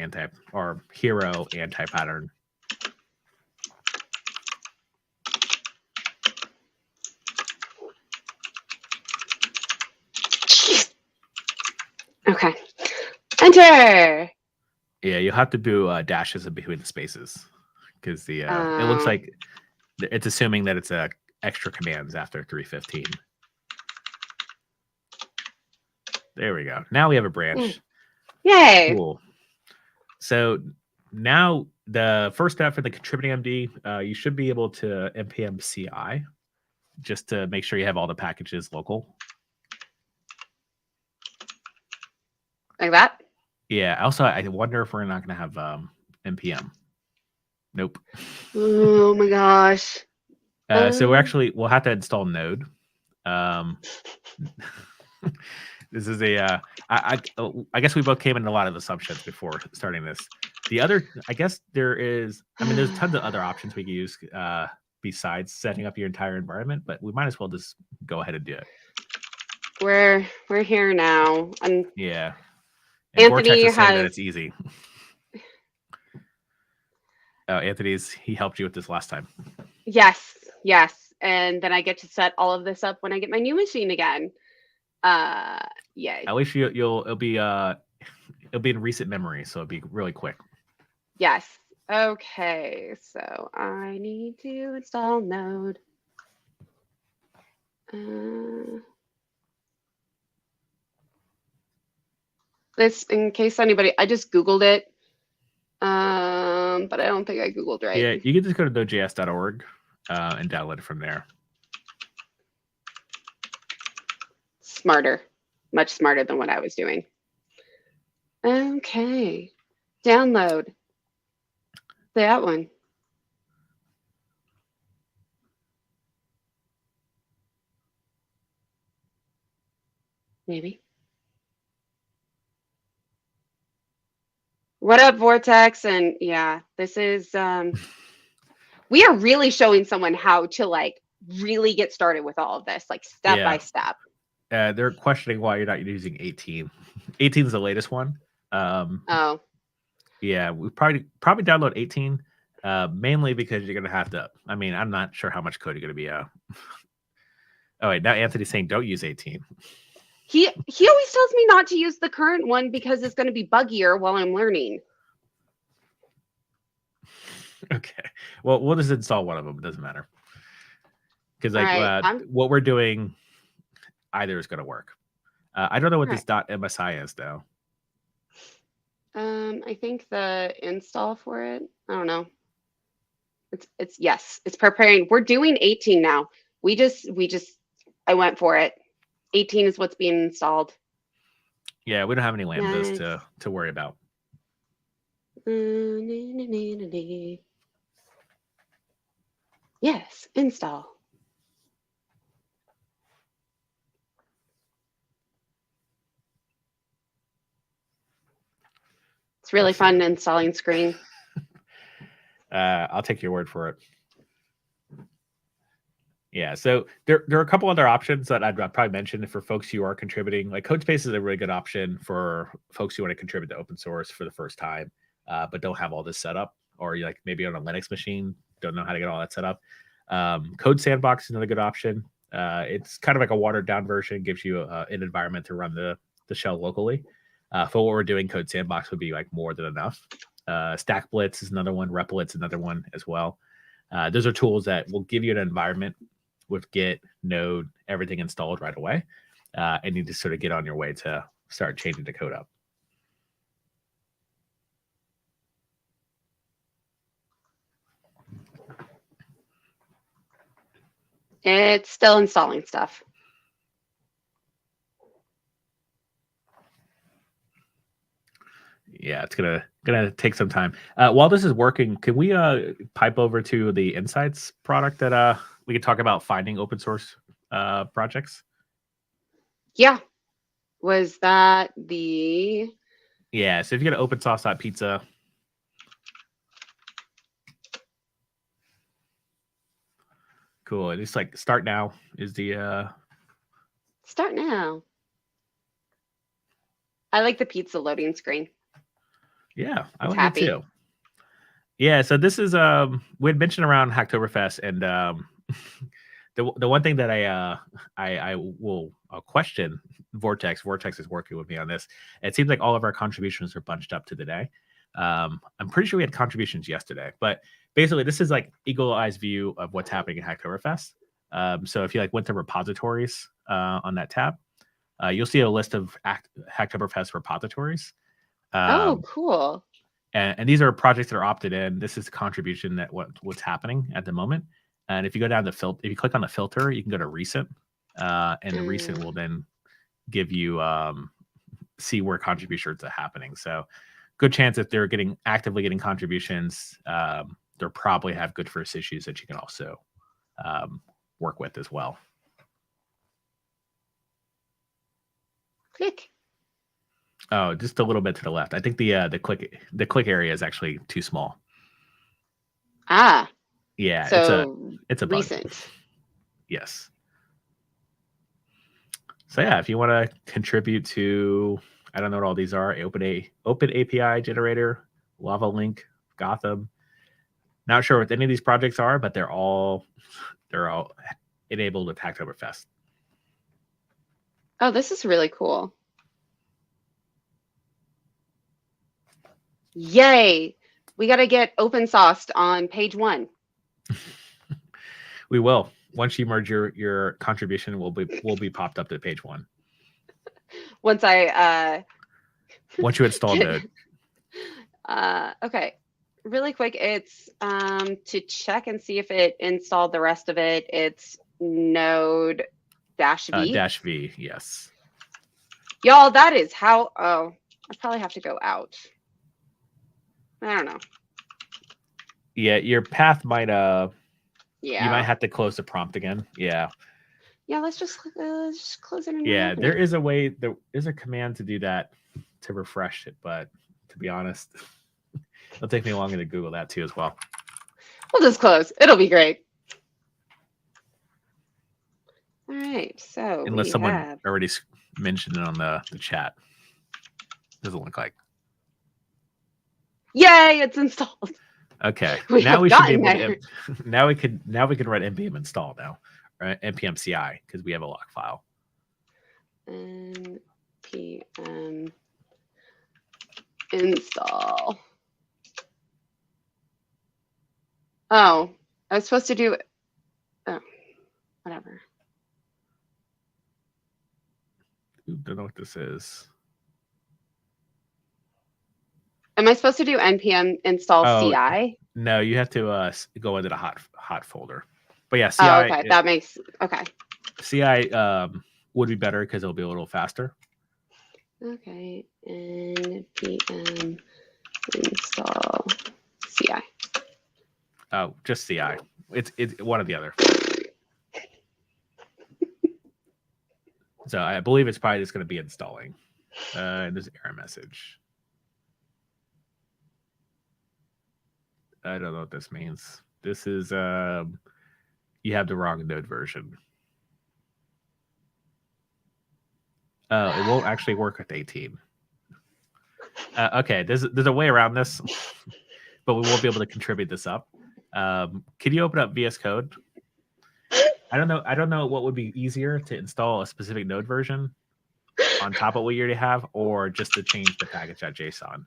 hero anti-pattern. Okay. Enter. Yeah, you'll have to do dashes in between the spaces because it looks like it's assuming that it's extra commands after 315. There we go. Now we have a branch. Yay. Cool. So now the first step for the contributing MD, you should be able to npm CI just to make sure you have all the packages local. Like that? Yeah. Also, I wonder if we're not going to have npm. Nope. Oh my gosh. So we'll have to install Node. This is I guess we both came in a lot of assumptions before starting this. The other, I guess there's tons of other options we can use besides setting up your entire environment, but we might as well just go ahead and do it. We're here now. Yeah. And Vortex is saying that it's easy. Oh, he helped you with this last time. Yes. And then I get to set all of this up when I get my new machine again. Yeah. At least it'll be in recent memory, so it'll be really quick. Yes. Okay. So I need to install Node. This, in case anybody, I just Googled it. But I don't think I Googled right. Yeah, you can just go to nodejs.org and download it from there. Smarter, much smarter than what I was doing. Okay, download that one. Maybe. What up, Vortex? And yeah, this is we are really showing someone how to like really get started with all of this, like step by step. They're questioning why you're not using 18. 18 is the latest one. Oh. Yeah, we probably download 18, mainly because you're gonna have to. I mean, I'm not sure how much code you're gonna be. Oh wait, now Anthony's saying don't use 18. He always tells me not to use the current one because it's going to be buggier while I'm learning. Okay. Well, we'll just install one of them. It doesn't matter. Because what we're doing, either is going to work. I don't know what this .msi is, though. I think the install for it, I don't know. It's preparing. We're doing 18 now. I went for it. 18 is what's being installed. Yeah, we don't have any lambdas to worry about. Yes, install. It's really fun installing Screen. I'll take your word for it. Yeah, so there are a couple other options that I'd probably mention for folks who are contributing. Like CodeSpace is a really good option for folks who want to contribute to open source for the first time, but don't have all this set up, or you're like maybe on a Linux machine, don't know how to get all that set up. Code Sandbox is another good option. It's kind of like a watered down version, gives you an environment to run the shell locally. For what we're doing, Code Sandbox would be like more than enough. Stack Blitz is another one. Replit is another one as well. Those are tools that will give you an environment with Git, Node, everything installed right away. And you just sort of get on your way to start changing the code up. It's still installing stuff. Yeah, it's gonna take some time. While this is working, can we pipe over to the Insights product that we could talk about finding open source projects? Yeah. Was that the... Yeah, so if you go to OpenSauced.pizza. Cool. And it's like start now is the Start now. I like the pizza loading screen. Yeah, I like it too. Yeah, so this is we had mentioned around Hacktoberfest, and the one thing that I will question Vortex is working with me on this. It seems like all of our contributions are bunched up to the day. I'm pretty sure we had contributions yesterday, but basically this is like eagle-eyed view of what's happening at Hacktoberfest. So if you like went to repositories on that tab, you'll see a list of Hacktoberfest repositories. Oh, cool. And these are projects that are opted in. This is a contribution that what's happening at the moment. And if you go down the filter, if you click on the filter, you can go to recent, and the recent will then give you see where contributions are happening. So good chance if they're actively getting contributions, they'll probably have good first issues that you can also work with as well. Click. Oh, just a little bit to the left. I think the click area is actually too small. Ah. Yeah, so it's a bug. recent. Yes. So yeah, if you want to contribute to, I don't know what all these are, Open API generator, Lava Link, Gotham. Not sure what any of these projects are, but they're all enabled with Hacktoberfest. Oh, this is really cool. Yay! We got to get OpenSauced on page 1. We will. Once you merge your contribution, will be popped up to page 1. Once you install Node. Okay. Really quick, it's to check and see if it installed the rest of it. It's node -v. -v, yes. Y'all, that is how. Oh, I probably have to go out. I don't know. Yeah, your path might Yeah. You might have to close the prompt again. Yeah. Yeah, let's just close it. Yeah, there is a way. There is a command to do that, to refresh it, but to be honest, it'll take me longer to Google that too as well. We'll just close. It'll be great. All right. So unless someone already mentioned it on the chat, doesn't look like. Yay! It's installed. Okay. Now we should be able to. Now we can run npm install now, right? npm CI, because we have a log file. npm install. Oh, I was supposed to do. Oh, whatever. Don't know what this is. Am I supposed to do npm install CI? No, you have to go into the hot folder. But yeah, CI. Oh, okay, that makes okay. CI would be better because it'll be a little faster. Okay, npm install CI. Oh, just CI. It's one or the other. So I believe it's probably just going to be installing. There's an error message. I don't know what this means. This is you have the wrong node version. It won't actually work with 18. Okay, there's a way around this, but we won't be able to contribute this up. Can you open up VS Code? I don't know what would be easier, to install a specific node version on top of what you already have, or just to change the package.json.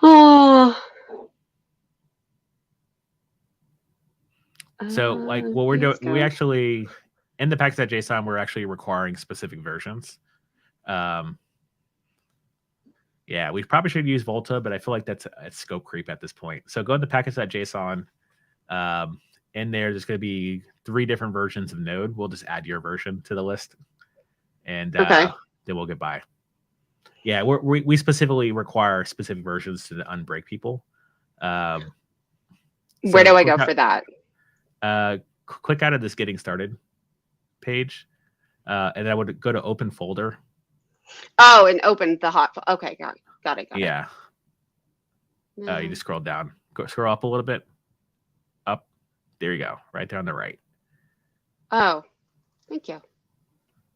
Oh. So like what we're doing, we actually, in the package.json, we're actually requiring specific versions. Yeah, we probably should use Volta, but I feel like that's a scope creep at this point. So go to the package.json. In there's going to be 3 different versions of Node. We'll just add your version to the list, and then we'll get by. Yeah, we specifically require specific versions to unbreak people. Where do I go for that? Click out of this getting started page, and I would go to open folder. Oh, and open the hot. Okay, got it. Yeah. You just scroll down. Scroll up a little bit. Up. There you go. Right there on the right. Oh, thank you.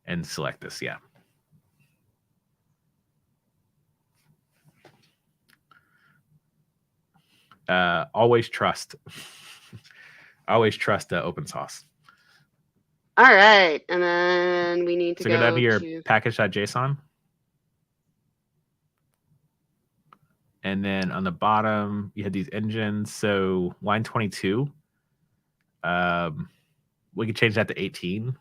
And select this. Yeah. Always trust. Always trust OpenSauced. All right, and then we need to go down to your package.json. And then on the bottom, you have these engines. So line 22, we could change that to 18.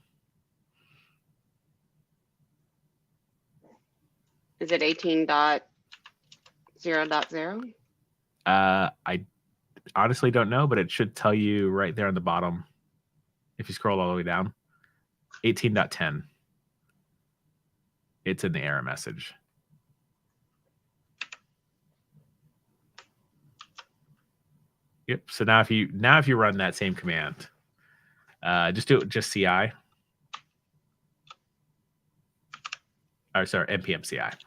Is it 18.0.0? I honestly don't know, but it should tell you right there on the bottom. If you scroll all the way down, 18.10. It's in the error message. Yep. So now if you run that same command, just do it just CI. Or sorry, npm CI.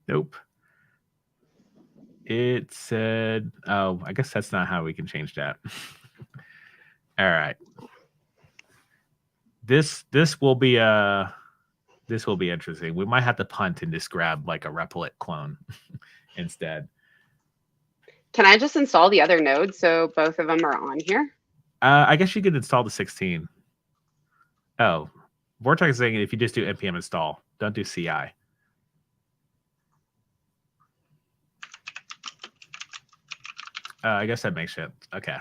Nope. It said, oh, I guess that's not how we can change that. All right. This will be interesting. We might have to punt and just grab like a replit clone instead. Can I just install the other node so both of them are on here? I guess you could install the 16. Oh, Vortex is saying if you just do npm install, don't do CI. I guess that makes sense. Okay.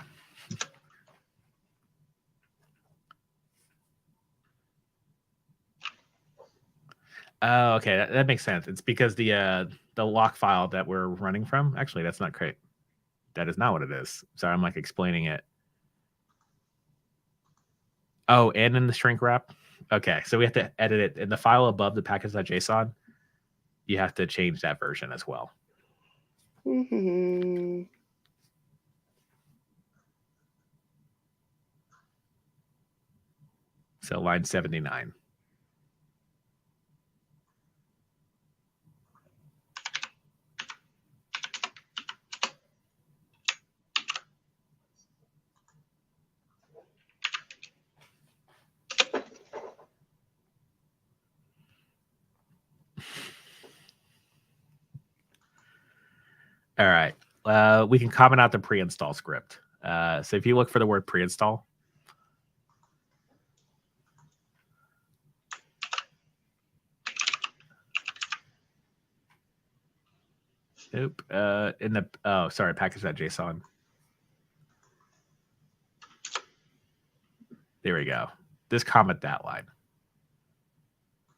Oh, okay. That makes sense. It's because the lock file that we're running from. Actually, that's not great. That is not what it is. Sorry, I'm like explaining it. Oh, and in the shrink wrap. Okay, so we have to edit it in the file above the package.json. You have to change that version as well. Mm-hmm. So line 79. All right. We can comment out the pre-install script. So if you look for the word pre-install, nope. In the package.json. There we go. Just comment that line.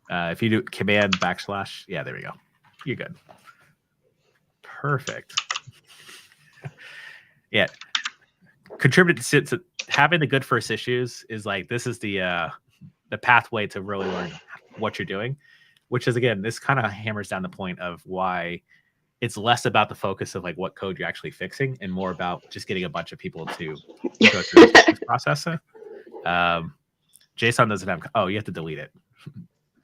If you do command /, yeah, there we go. You're good. Perfect. Yeah. Contribute to having the good first issues is like, this is the pathway to really learn what you're doing, which is, again, this kind of hammers down the point of why it's less about the focus of like what code you're actually fixing and more about just getting a bunch of people to go through this process. JSON doesn't have, oh, you have to delete it.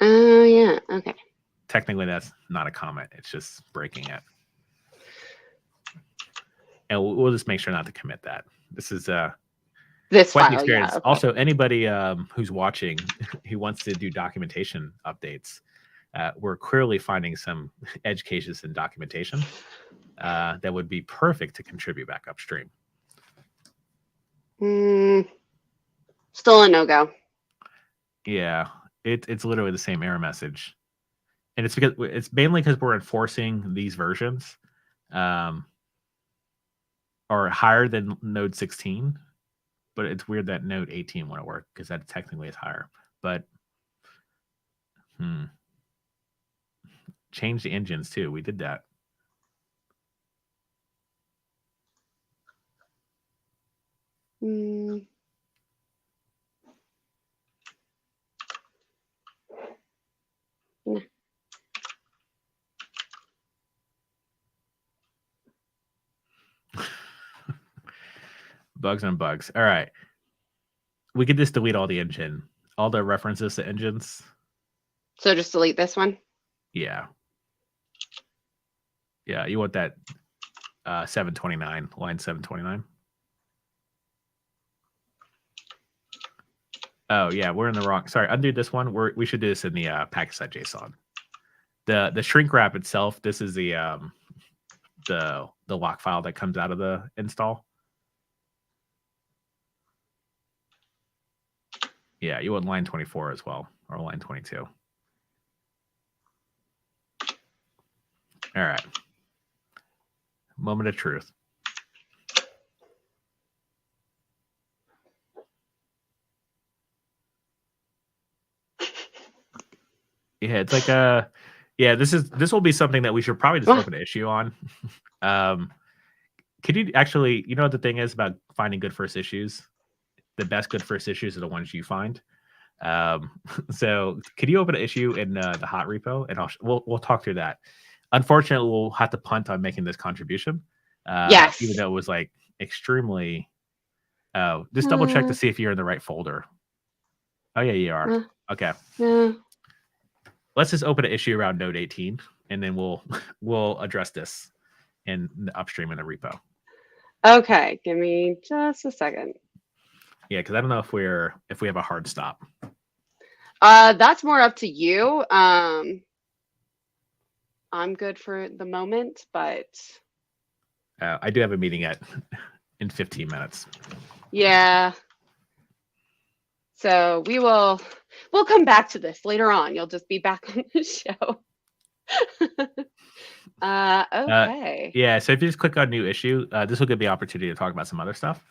Oh, yeah. Okay. Technically, that's not a comment. It's just breaking it. And we'll just make sure not to commit that. This is this quite file, the experience. yeah, okay. Also, anybody who's watching who wants to do documentation updates, we're clearly finding some edge cases in documentation that would be perfect to contribute back upstream. Still a no-go. Yeah, it's literally the same error message. And it's mainly because we're enforcing these versions are higher than node 16, but it's weird that node 18 wouldn't work because that technically is higher. But change the engines too. We did that. Bugs on bugs. All right. We could just delete all the engine, all the references to engines. So just delete this one? Yeah. Yeah, you want that 729, line 729. Oh, yeah, we're in the wrong. Sorry, undo this one. We should do this in the package.json. The shrink wrap itself, this is the lock file that comes out of the install. Yeah, you want line 24 as well, or line 22. All right. Moment of truth. Yeah, it's like this will be something that we should probably just open an issue on. Could you actually, you know what the thing is about finding good first issues? the best good first issues are the ones you find. So could you open an issue in the hot repo, and we'll talk through that. Unfortunately, we'll have to punt on making this contribution. Yes. Even though it was like extremely. Just double check to see if you're in the right folder. Oh yeah, you are. Okay. Let's just open an issue around node 18, and then we'll address this in the upstream in the repo. Okay, give me just a second. Yeah, because I don't know if we have a hard stop. That's more up to you. I'm good for the moment, but I do have a meeting in 15 minutes. Yeah. So we'll come back to this later on. You'll just be back on the show. Okay. Yeah, so if you just click on new issue, this will give the opportunity to talk about some other stuff.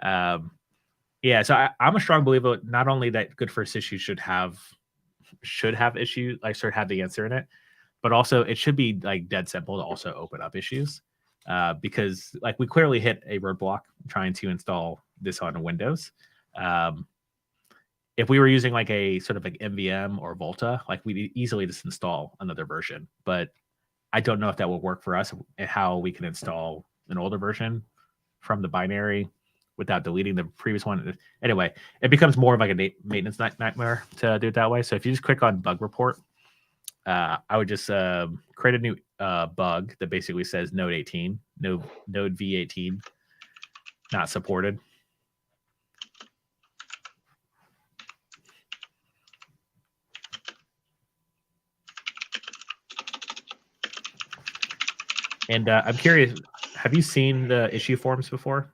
Yeah, so I'm a strong believer not only that good first issue should have issues, like sort of have the answer in it, but also it should be like dead simple to also open up issues. Because like we clearly hit a roadblock trying to install this on Windows. If we were using like a sort of like MVM or Volta, like we'd easily just install another version. But I don't know if that will work for us and how we can install an older version from the binary without deleting the previous one. Anyway, it becomes more of like a maintenance nightmare to do it that way. So if you just click on bug report, I would just create a new bug that basically says node 18, node v18 not supported. And I'm curious, have you seen the issue forms before?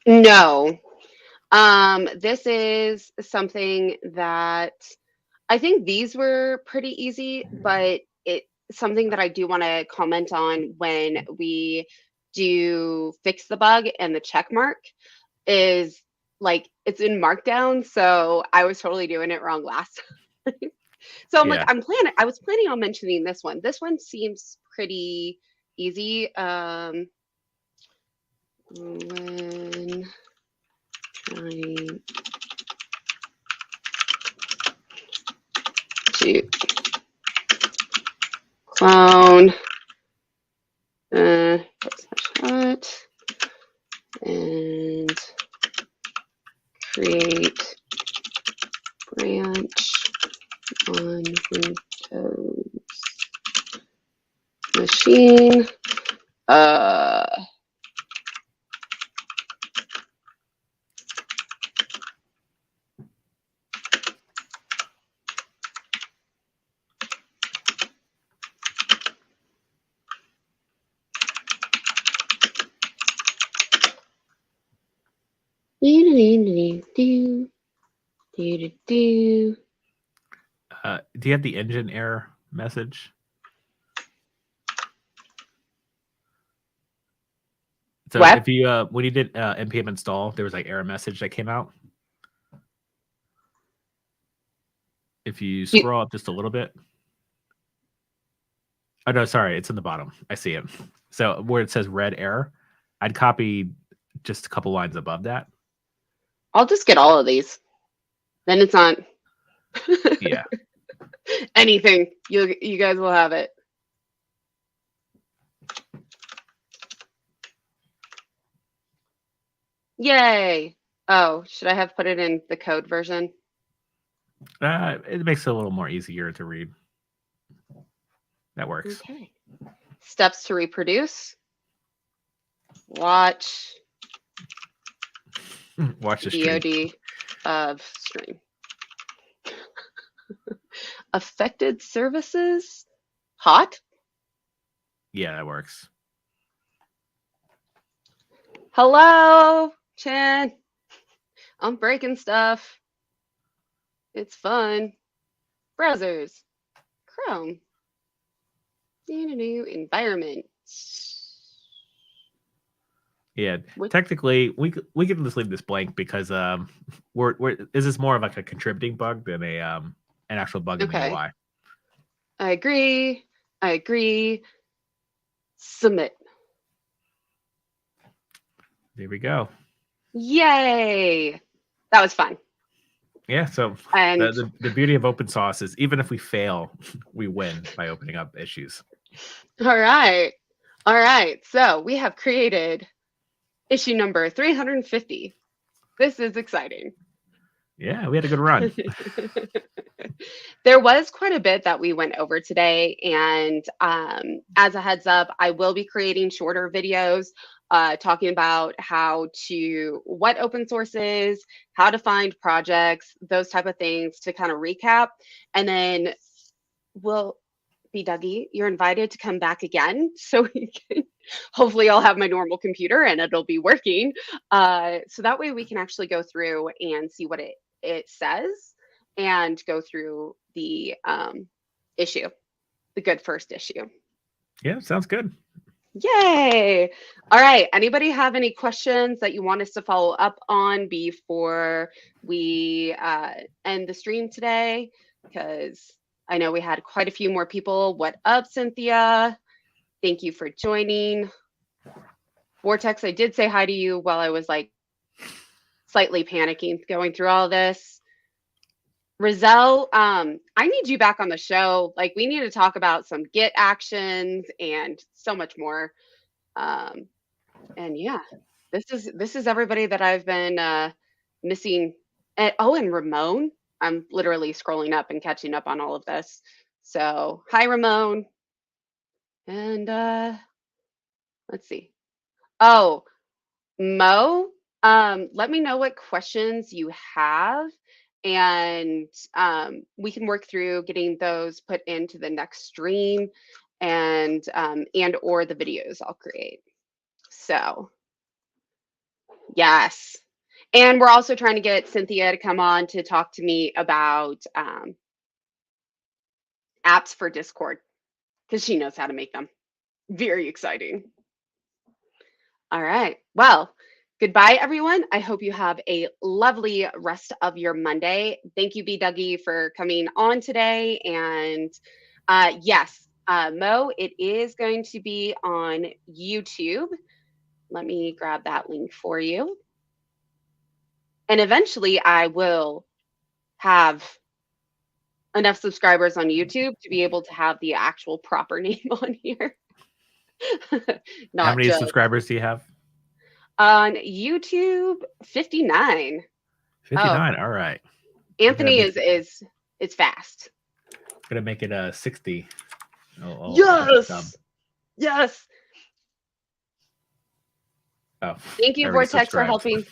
No. This is something that I think these were pretty easy, but it's something that I do want to comment on when we do fix the bug and the check mark is like it's in Markdown. So I was totally doing it wrong last time. So I'm like, I was planning on mentioning this one. This one seems pretty easy. When trying to clone and create branch on Windows machine. Do you have the engine error message? So what? if you when you did npm install, there was like error message that came out. If you scroll up just a little bit. Oh no, sorry, it's in the bottom. I see it. So where it says red error, I'd copy just a couple lines above that. I'll just get all of these. Then it's not. Yeah. Anything. You guys will have it. Yay. Oh, should I have put it in the code version? It makes it a little more easier to read. That works. Okay. Steps to reproduce. Watch the stream. DOD of stream. Affected services. Hot. Yeah, that works. Hello, Chan. I'm breaking stuff. It's fun. Browsers. Chrome. New environment. Yeah, technically we can just leave this blank because this is more of like a contributing bug than an actual bug in the UI. I agree. Submit. There we go. Yay! That was fun. Yeah, so And the beauty of open source is even if we fail, we win by opening up issues. all right. All right. So we have created issue number 350. This is exciting. Yeah, we had a good run. There was quite a bit that we went over today. And as a heads up, I will be creating shorter videos talking about what open source is, how to find projects, those type of things to kind of recap. And then bdougie, you're invited to come back again. So we can, hopefully I'll have my normal computer and it'll be working. So that way we can actually go through and see what it says and go through the issue, the good first issue. Yeah, sounds good. Yay! All right. Anybody have any questions that you want us to follow up on before we end the stream today? Because I know we had quite a few more people. What up, Cynthia? Thank you for joining. Vortex, I did say hi to you while I was like slightly panicking going through all this. Rizal, I need you back on the show. Like, we need to talk about some Git actions and so much more. And yeah, this is everybody that I've been missing. And Ramon. I'm literally scrolling up and catching up on all of this. So hi, Ramon. And let's see. Oh, Mo, let me know what questions you have, and we can work through getting those put into the next stream and or the videos I'll create. So yes. And we're also trying to get Cynthia to come on to talk to me about apps for Discord, because she knows how to make them. Very exciting. All right. Well, goodbye, everyone. I hope you have a lovely rest of your Monday. Thank you, bdougie, for coming on today. And yes, Mo, it is going to be on YouTube. Let me grab that link for you. And eventually I will have enough subscribers on YouTube to be able to have the actual proper name on here. How many subscribers do you have? On YouTube, 59. 59. All right. Anthony is fast. Gonna make it 60. Yes. Yes. Oh, thank you, Vortex, for helping.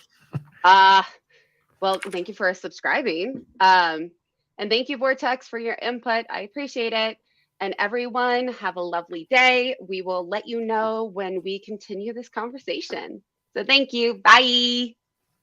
Well, thank you for subscribing. And thank you, Vortex, for your input. I appreciate it. And everyone, have a lovely day. We will let you know when we continue this conversation. So thank you. Bye.